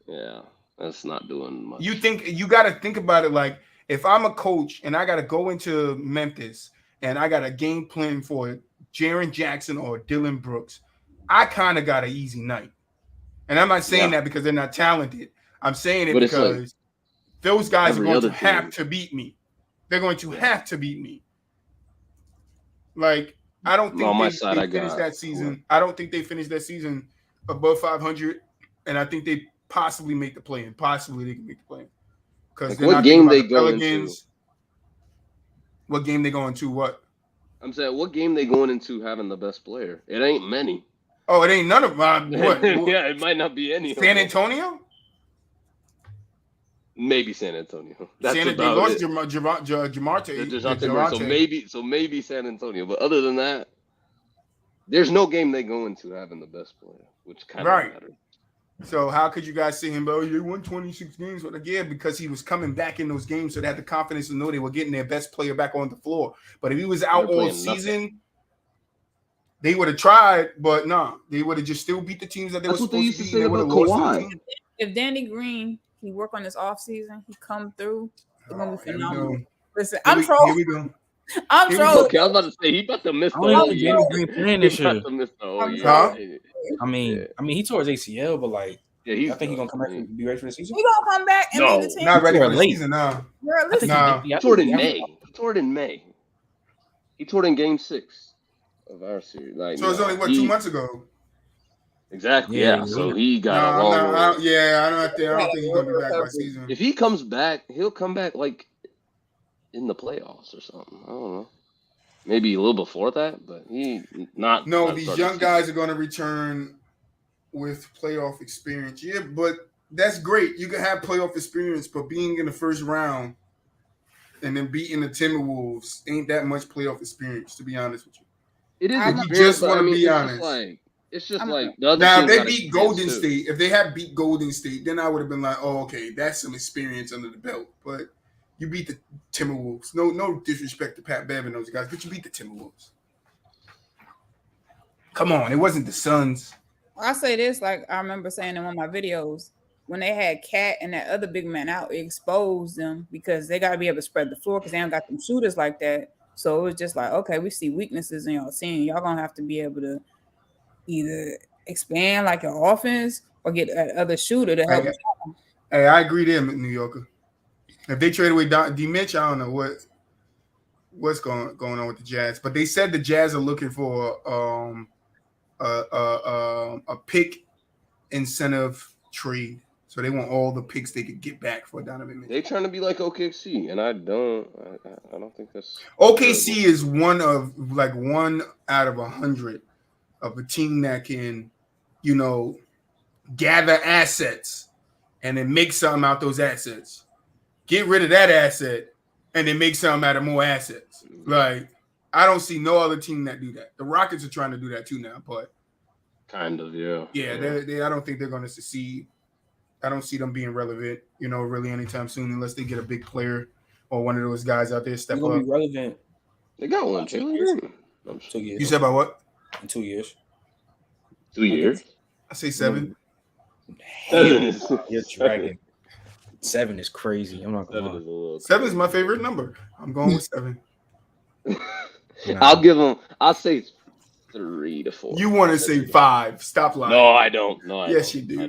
Yeah, that's not doing much. you think you got to think about it. Like if I'm a coach and I got to go into Memphis and I got a game plan for Jaren Jackson or Dylan Brooks, I kind of got an easy night. And I'm not saying that because they're not talented. I'm saying it But it's like because those guys are every going to other have team. to beat me. They're going to have to beat me. Like I don't think On my they side, I finished got that season. I don't think they finished that season above 500, and I think they possibly make the play-in. Possibly they can make the play-in because Like, they're what not game thinking they about the go into? Pelicans. What game they going to? What? I'm saying, what game they going into having the best player? It ain't many. Oh, it ain't none of my what? Yeah, it might not be any. San Antonio? Maybe San Antonio. That's They about lost it. Javante. Murray, so maybe San Antonio. But other than that, there's no game they go into having the best player, which kind of matters. So how could you guys say him? Oh, you won 26 games. But again, because he was coming back in those games, so they had the confidence to know they were getting their best player back on the floor. But if he was out all season, they would have tried. But no, they would have just still beat the teams that they were supposed to beat. They would have lost. If Danny Green, he work on this offseason, he come through, it's gonna be phenomenal. Listen, I'm trolling. Here we go. I'm trolling. Okay, I was about to say he about to miss the whole year. Danny Green playing this year. I mean, he tore his ACL, but like, I think he's gonna come back and be ready for the season. He gonna come back and make the team. Not ready for the season now. He tore it in May. He tore it in Game 6 of our series. Like, so it's only 2 months ago. Exactly. Yeah. So he got a long. I don't think he's gonna be back by season. If he comes back, he'll come back like in the playoffs or something. I don't know. Maybe a little before that, but he not. No, these young guys are going to return with playoff experience. Yeah, but that's great. You can have playoff experience, but being in the first round and then beating the Timberwolves ain't that much playoff experience, to be honest with you. It is. If you just want to be honest. It's just like the other now, if they beat Golden State, if they had beat Golden State, then I would have been like, oh, okay, that's some experience under the belt. But you beat the Timberwolves. No disrespect to Pat Bev and those guys, but you beat the Timberwolves. Come on, it wasn't the Suns. I say this, like I remember saying in one of my videos, when they had Cat and that other big man out, it exposed them because they got to be able to spread the floor because they don't got them shooters like that. So it was just like, okay, we see weaknesses in y'all team. Y'all going to have to be able to either expand like your offense or get that other shooter to help. Hey, I agree there, New Yorker. If they trade away D-Mitch, I don't know what's going on with the Jazz. But they said the Jazz are looking for a pick incentive trade. So they want all the picks they could get back for Donovan Mitchell. They trying to be like OKC, and I don't think that's OKC is one out of 100 of a team that can, gather assets and then make something out those assets. Get rid of that asset and then make something out of more assets. Like, I don't see no other team that do that. The Rockets are trying to do that too now, but kind of, yeah. Yeah, I don't think they're going to succeed. I don't see them being relevant, really anytime soon unless they get a big player or one of those guys out there step up. Be relevant. They got one. 2 years. 2 years. You said about what? In 2 years. 2 years? I say 7. 7 is you're dragging. 7 is crazy. I'm not gonna lie. 7 is my favorite number. I'm going with 7. I'll say 3 to 4. You want to say 5? Stop lying. No, I don't. No, yes, you do.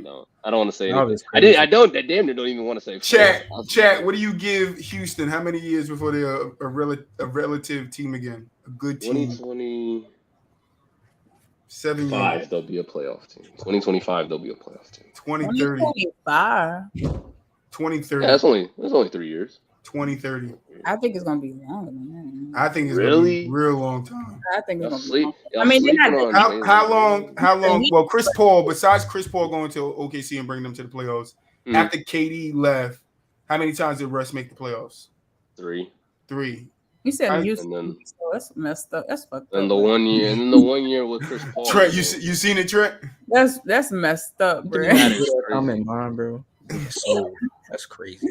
I don't want to say anything. I don't. Damn near don't even want to say 4. Chat. What do you give Houston? How many years before they're a relative team again? A good team. 2020. 7 years. years. They'll be a playoff team. 2025, they'll be a playoff team. 2030. 2030. Yeah, that's only 3 years. 2030. I think it's gonna be longer than that. I think it's gonna be a real long time. I think it's gonna be long. I mean, how long? Well, Chris Paul, besides Chris Paul going to OKC and bringing them to the playoffs, after KD left, how many times did Russ make the playoffs? 3. You said Houston, so that's messed up. That's fucked up. And the 1 year, and then the 1 year with Chris Paul. Trent, you seen it, Trent? That's messed up, bro. I'm in mine, bro. So that's crazy.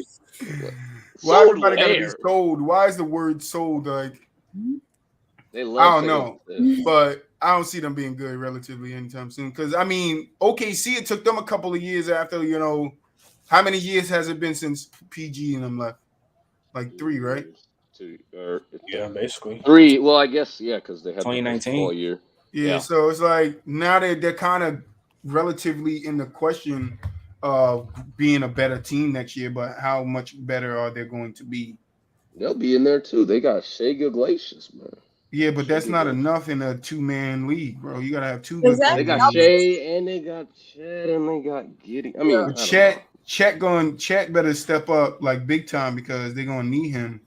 Why everybody gotta be sold? Why is the word sold like? I don't know, but I don't see them being good relatively anytime soon. Because I mean, OKC, it took them a couple of years after how many years has it been since PG and them left? Like 3, right? 2, yeah, basically 3. Well, I guess because they had 2019 all year. Yeah, so it's like now they're kind of relatively in the question of being a better team next year, but how much better are they going to be? They'll be in there too. They got Shai Gilgeous, man. Yeah, but that's not enough in a 2-man league, bro. You gotta have 2 good players. They got Shai and they got Chet and they got Giddey. I mean, Chet better step up like big time because they're gonna need him.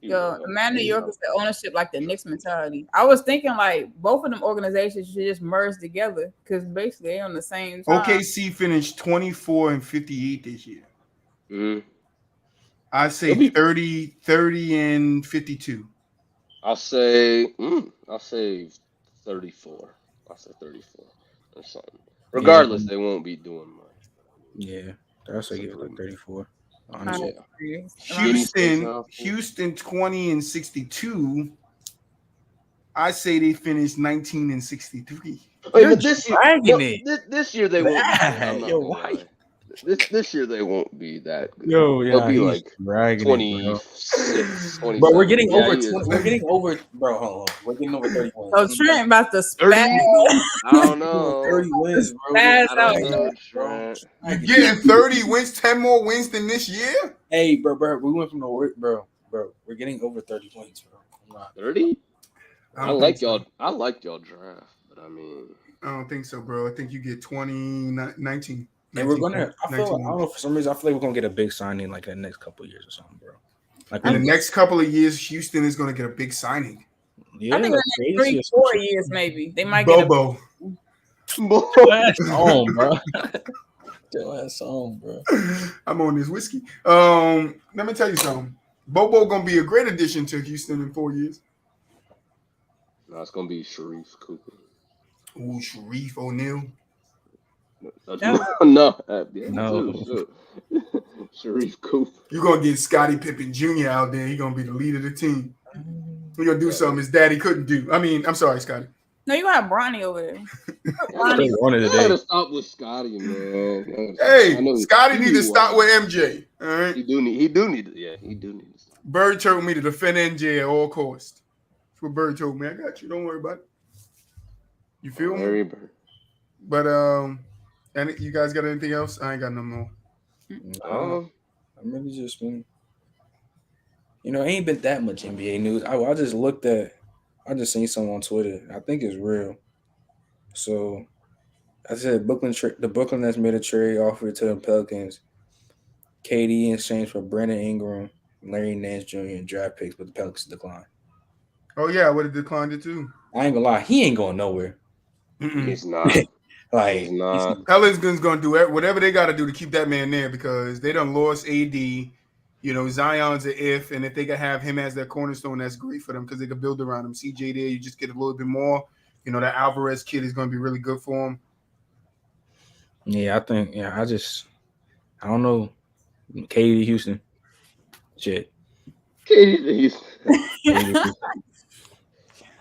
Yo, man, New York is the ownership like the Knicks mentality. I was thinking like both of them organizations should just merge together because basically they're on the same time. OKC finished 24 and 58 this year. Mm-hmm. I say 30 and 52. I'll say 34. I'll say 34 or something. Regardless, they won't be doing much. Yeah, that's like give it like 34. Honestly. Houston 20 and 62. I say they finished 19 and 63. Wait, but this year, this year they won't. I'm not gonna lie. This year they won't be that good. They'll be like 26, 27. But we're getting over 20. We're getting over, bro. Hold on. We're getting over 30 wins. Oh, Trent about to spaz. I don't know. 30 wins, bro. I don't know, Trent. You getting 30 wins, 10 more wins than this year? Hey, bro. We went from the work, bro. We're getting over 30 wins, bro. 30? I like y'all draft, but I mean, I don't think so, bro. I think you get 20, 19. And we're gonna. I don't know, for some reason, I feel like we're gonna get a big signing like in the next couple of years or something, bro. Like in the next couple of years, Houston is gonna get a big signing. Yeah, I think in the next 3-4 years, maybe they might Bobo. That's on, bro. That's on, bro. I'm on this whiskey. Let me tell you something. Bobo gonna be a great addition to Houston in 4 years. No, it's gonna be Sharif Cooper. Ooh, Sharif O'Neal. No. Sharif Cooper. You're gonna get Scottie Pippen Jr. out there. He's gonna be the leader of the team. We're gonna do something his daddy couldn't do. I mean, I'm sorry, Scottie. No, you got Bronny over there. Bronny gotta stop with Scottie, man. Hey, Scottie need to stop with MJ. All right. He do need to stop. Bird told me to defend MJ at all costs. That's what Bird told me. I got you. Don't worry about it. You feel me? Bird. But and you guys got anything else? I ain't got no more. I'm really just been, ain't been that much NBA news. I just seen something on Twitter. I think it's real. So I said the Brooklyn Nets made a trade offer to the Pelicans. KD in exchange for Brandon Ingram, Larry Nance Jr. and draft picks, but the Pelicans declined. Oh yeah, I would have declined it too. I ain't gonna lie, he ain't going nowhere. He's not. He's not. Pelicans gonna do whatever they got to do to keep that man there because they done lost AD. Zion's an if, and if they can have him as their cornerstone, that's great for them because they can build around him. CJ there, you just get a little bit more. That Alvarez kid is going to be really good for him. Yeah, I think. Yeah, I don't know. KD to Houston, shit. KD to Houston.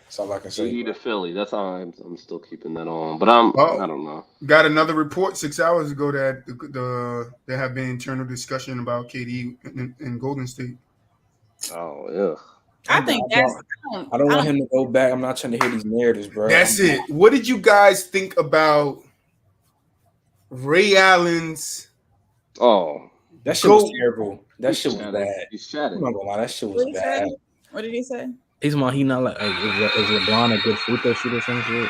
That's all I can say. KD to Philly. That's how I'm still keeping that on. But I don't know. Got another report 6 hours ago that there have been internal discussion about KD in Golden State. Oh yeah. I think that's. I don't want him to go back. I'm not trying to hear these narratives, bro. That's it. What did you guys think about Ray Allen's? Oh, that shit was terrible. That shit was bad. He's chatting. I'm not gonna lie, that shit was bad. What did he say? He's he not like is LeBron a good free throw shooter or some shit?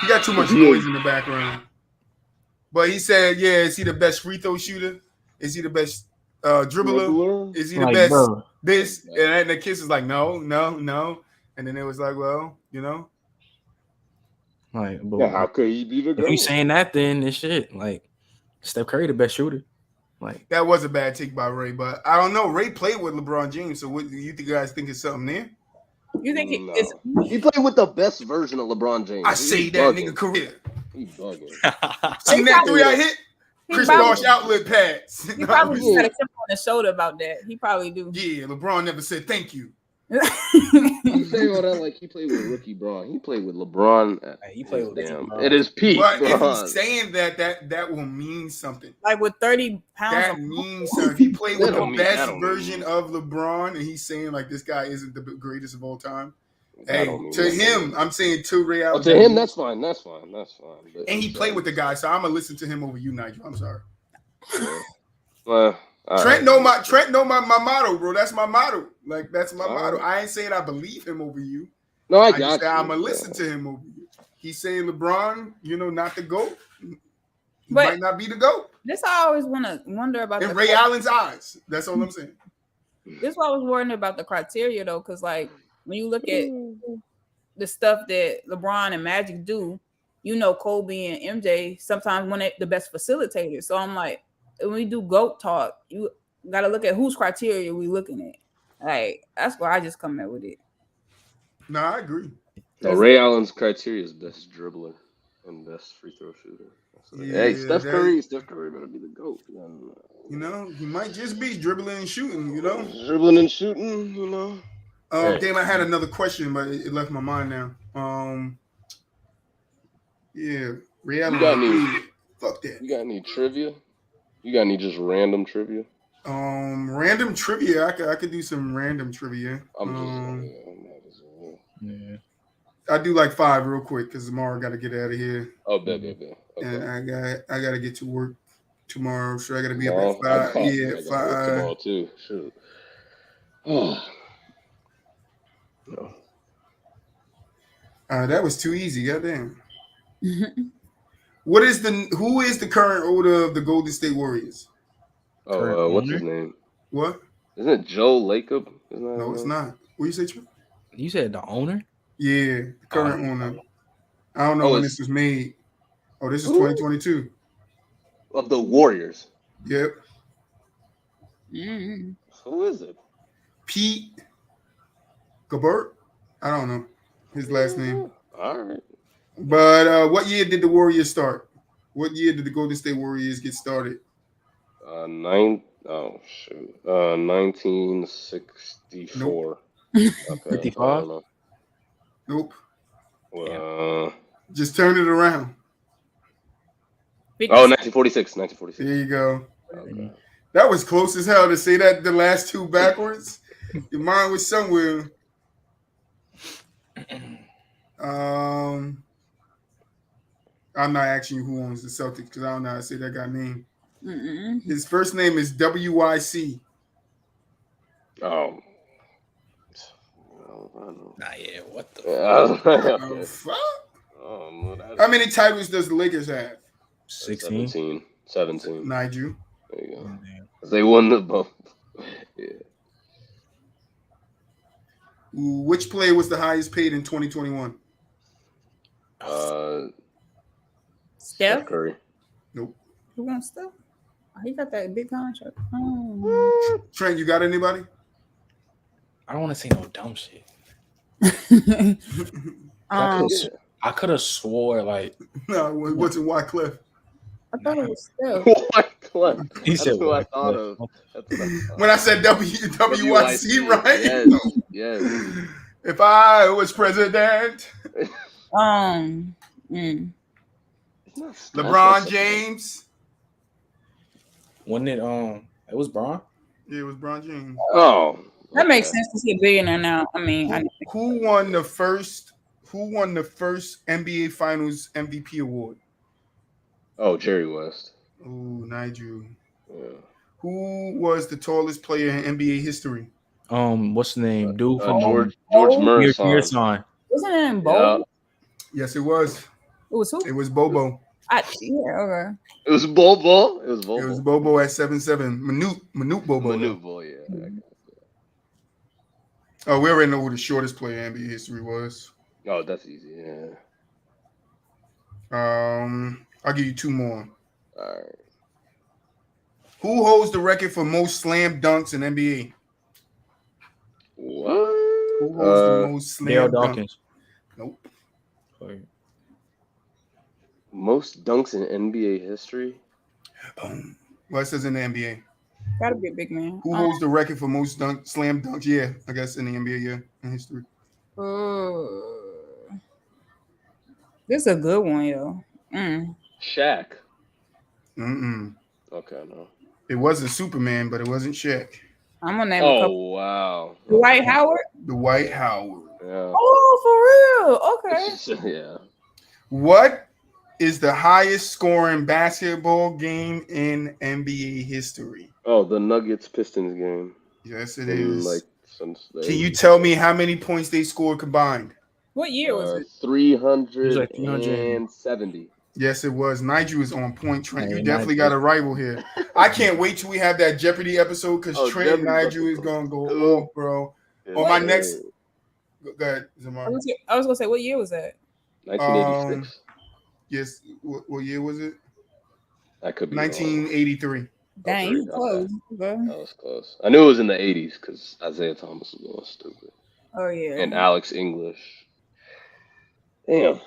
He got too much noise in the background. But he said, yeah, is he the best free throw shooter? Is he the best dribbler? Is he the best this? And the kids is like, no. And then it was like, well, Like, but how could he be the if you saying that, then it's shit. Like, Steph Curry the best shooter. Like, that was a bad take by Ray, but I don't know. Ray played with LeBron James, so what do you guys think is something there? You think he played with the best version of LeBron James? I say that nigga career. He bugging. Seen that three I hit? Chris Bosh outlet pads. He probably just got a tip on the shoulder about that. He probably do. Yeah, LeBron never said thank you. You say all that like he played with rookie Braun. He played with LeBron. He played with LeBron. It is peak. But if he's saying that will mean something. Like with 30 pounds. That means something. He played with the best version of LeBron, and he's saying like this guy isn't the greatest of all time. Hey, to him, I'm saying to Ray Allen. To him, that's fine. But and he played with the guy, so I'm gonna listen to him over you, Nigel. I'm sorry. Trent know my motto, bro. That's my motto. Like that's my motto. I ain't saying I believe him over you. No, I got you. I'm gonna listen to him over you. He's saying LeBron, not the GOAT. He might not be the GOAT. This I always wonder about. In Ray Allen's eyes, that's all I'm saying. This is why I was worrying about the criteria though, because like when you look at the stuff that LeBron and Magic do, Kobe and MJ sometimes one of the best facilitators. So I'm like, when we do GOAT talk, Got to look at whose criteria we looking at. Like that's why I just come out with it. No, I agree. No, Ray Allen's criteria is best dribbler and best free throw shooter. So, hey, Steph Curry better be the GOAT. You know, he might just be dribbling and shooting, you know? Dribbling and shooting, you know. Damn, I had another question, but it left my mind now. Yeah, Ray Allen. Fuck that. You got any trivia? You got any just random trivia? Random trivia. I could do some random trivia. Yeah. I do like 5 real quick because tomorrow I got to get out of here. Oh, bet. Okay. And I got to get to work tomorrow, so I got to be up at 5. Yeah, 5 tomorrow too. Shoot. Oh. No. That was too easy. Goddamn. Who is the current owner of the Golden State Warriors? Oh, what's his name? What? Isn't it Joe Lacob? No, it's not. What you say, Trey? You said the owner? Yeah, the current owner. I don't know when this was made. Oh, this is 2022. Of the Warriors. Yep. Who is it? Pete Gobert? I don't know his last name. All right. But what year did the Warriors start? What year did the Golden State Warriors get started? 1964. Nope. Okay, 55? Nope. Well, just turn it around. 1946. There you go. Okay. That was close as hell to say that the last 2 backwards. Your mind was somewhere. I'm not asking you who owns the Celtics because I don't know how to say that guy's name. His first name is WYC. Oh. Nah, yeah, what the fuck? How many titles does the Lakers have? 16? 17. Nigel. There you go. They won the both. Yeah. Which player was the highest paid in 2021? Steph Curry. Nope. Who wants Steph? Oh, he got that big contract. Trent, you got anybody? I don't want to say no dumb shit. I could have swore like no, it wasn't Wycliffe. I thought it was Steph. Wycliffe. He said who I thought of. When I said WYC, right? Yes. If I was president. LeBron James. When it was Bron? Yeah, it was LeBron James. Oh. That makes sense to see a billionaire now. I mean, who won the first NBA Finals MVP award? Oh, Jerry West. Oh, Nigel. Yeah. Who was the tallest player in NBA history? What's the name? Dude from George Murson. Wasn't it in Bo? Yes, it was. It was who? It was Bobo. Okay. It was Bobo. It was Bobo at 7'7". Minute Bobo. Yeah. Oh, we already know who the shortest player in NBA history was. Oh, that's easy. Yeah. I'll give you 2 more. All right. Who holds the record for most slam dunks in NBA? What? Who holds the most slam dunks? Nope. Most dunks in NBA history? Well, it says in the NBA. Gotta be a big man. Who holds the record for most slam dunks? Yeah, I guess in the NBA, in history. This is a good one, yo. Shaq. Okay, no. It wasn't Superman, but it wasn't Shaq. I'm gonna name a couple. Wow. Dwight Howard? Dwight Howard. Yeah. Oh, for real? Okay. Yeah. What is the highest scoring basketball game in NBA history? Oh, the Nuggets-Pistons game. Yes, it is. Can you tell me how many points they scored combined? What year was it? 370. Yes, it was. Nigel is on point, Trent. You definitely got a rival here. I can't wait till we have that Jeopardy episode because Trent and Nigel is going to go off, bro. On my next... Go ahead, Zamar. I was going to say, what year was that? 1986. Yes. What year was it? That could be 1983. Dang, you close. That was close. I knew it was in the 80s because Isaiah Thomas was going stupid. Oh yeah. And Alex English. Damn.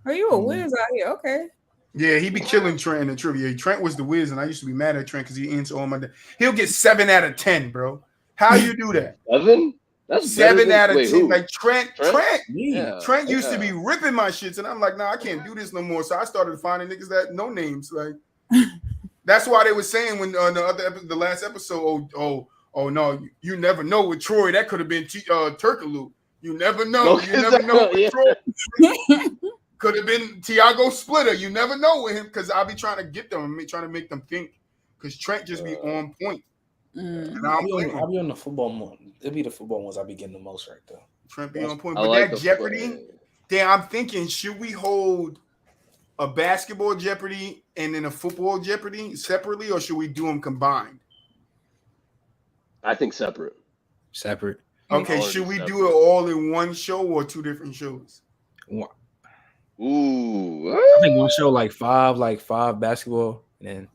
Are you a whiz out here? Okay. Yeah, he be killing Trent in the trivia. Trent was the whiz, and I used to be mad at Trent because he answered all my. He'll get 7 out of 10, bro. How you do that? 7? That's 7 out of 10. Who? Like Trent Yeah, Trent used to be ripping my shits, and I'm like, nah, I can't do this no more. So I started finding niggas that no names. Like that's why they were saying when the last episode, oh no, you never know with Troy. That could have been Turkaloo. You never know. You never know with Troy. Could have been Tiago Splitter. You never know with him because I'll be trying to get them, trying to make them think. Because Trent just be on point. And I'll be on the football one. It'll be the football ones I'll be getting the most right though. Trent be on point. But like that Jeopardy, damn, I'm thinking, should we hold a basketball Jeopardy and then a football Jeopardy separately, or should we do them combined? I think separate. Separate. Okay, should we do it all in one show or 2 different shows? Ooh, I think one show like five basketball, and then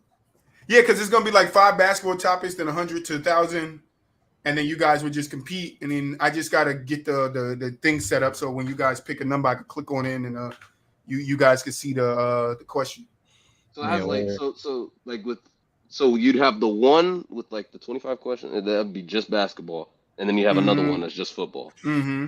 yeah, because it's gonna be like 5 basketball topics, then 100 to 1,000, and then you guys would just compete, and then I just gotta get the thing set up so when you guys pick a number, I can click on it, and you guys can see the question. So I have so you'd have the one with like the 25 questions, and that'd be just basketball, and then you have another one that's just football. Mm-hmm.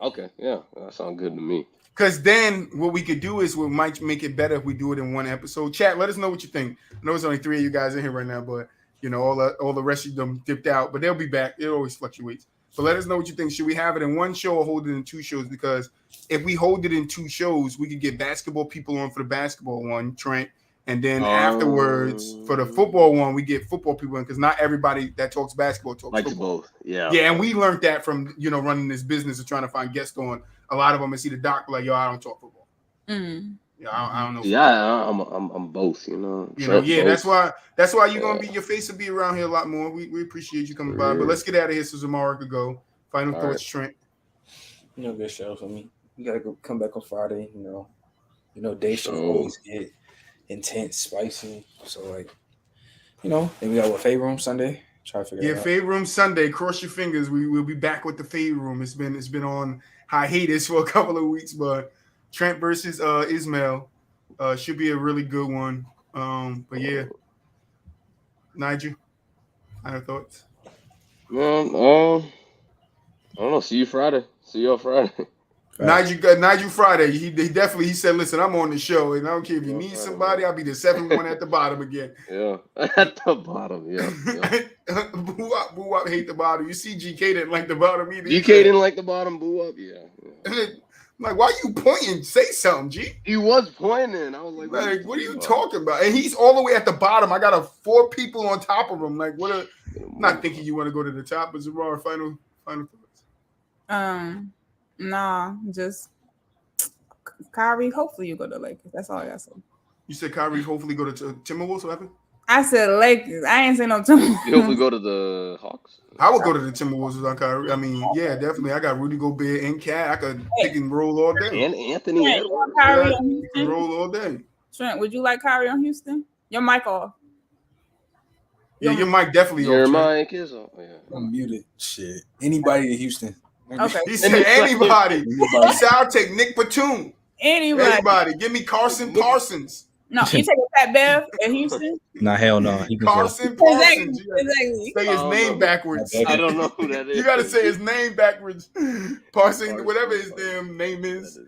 Okay, yeah, that sounds good to me. Because then what we could do is we might make it better if we do it in one episode. Chat, let us know what you think. I know there's only 3 of you guys in here right now, but you know all the rest of them dipped out, but they'll be back. It always fluctuates. But let us know what you think. Should we have it in one show or hold it in 2 shows? Because if we hold it in 2 shows, we could get basketball people on for the basketball one, Trent, and then afterwards for the football one, we get football people in because not everybody that talks basketball talks Likes football. both. Yeah. Yeah, and we learned that from running this business and trying to find guests on. A lot of them see the doc like, yo, I don't talk football. Yeah, I don't know. Yeah, I'm both. You know. Yeah, both. that's why you're gonna be your face will be around here a lot more. We appreciate you coming by, but let's get out of here so Zamara could go. Final thoughts, Trent. Good show for me. You gotta go come back on Friday. Day shows always get intense, spicy. So then we got Fade Room Sunday. Try to figure it out. Fade Room Sunday. Cross your fingers. We will be back with the Fade Room. It's been on hiatus for a couple of weeks, but Trent versus Ismail should be a really good one. But yeah, Nigel, final thoughts. I don't know. See you Friday. See you on Friday. Nigel Friday. He said, listen, I'm on the show, and I don't care if you need somebody. I'll be the 7th one at the bottom again. Yeah, at the bottom. Yeah. BooWop hate the bottom. You see, GK didn't like the bottom either. GK didn't like the bottom. BooWop. Yeah. I'm like, why you pointing? Say something, G. He was pointing. I was like, what are you talking about? And he's all the way at the bottom. I got 4 people on top of him. Like, I'm not thinking you want to go to the top. But Zamara, final thoughts. Nah, just Kyrie. Hopefully you go to Lakers. That's all I got to say. You said Kyrie hopefully go to Timberwolves. What happened? I said Lakers. I ain't saying no Timberwolves. You hopefully go to the Hawks. I would go to the Timberwolves without Kyrie. I mean, yeah, definitely. I got Rudy Gobert and Cat. I could pick and roll all day. And Anthony Edwards. Kyrie on Houston? Roll all day. Trent, would you like Kyrie on Houston? Your mic off. Yeah, your mic definitely off. Your mic is off. Yeah. I'm muted. Shit. Anybody in Houston. Okay. He said anybody. He said I'll take Nick Batum. Anybody. Give me Carson Parsons. No, you take a Pat Bev in Houston? Nah, hell no. Carson Parsons. Exactly. Say his name backwards. I don't know who that is. You got to say his name backwards. Parsons, whatever his damn name is.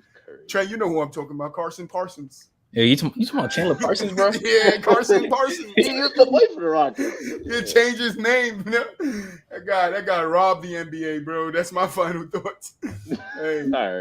Trey, you know who I'm talking about. Carson Parsons. Yeah, you talking about Chandler Parsons, bro? Yeah, Carson Parsons. He used to play for the Rockets. He changed his name. That guy robbed the NBA, bro. That's my final thoughts. Hey. All right.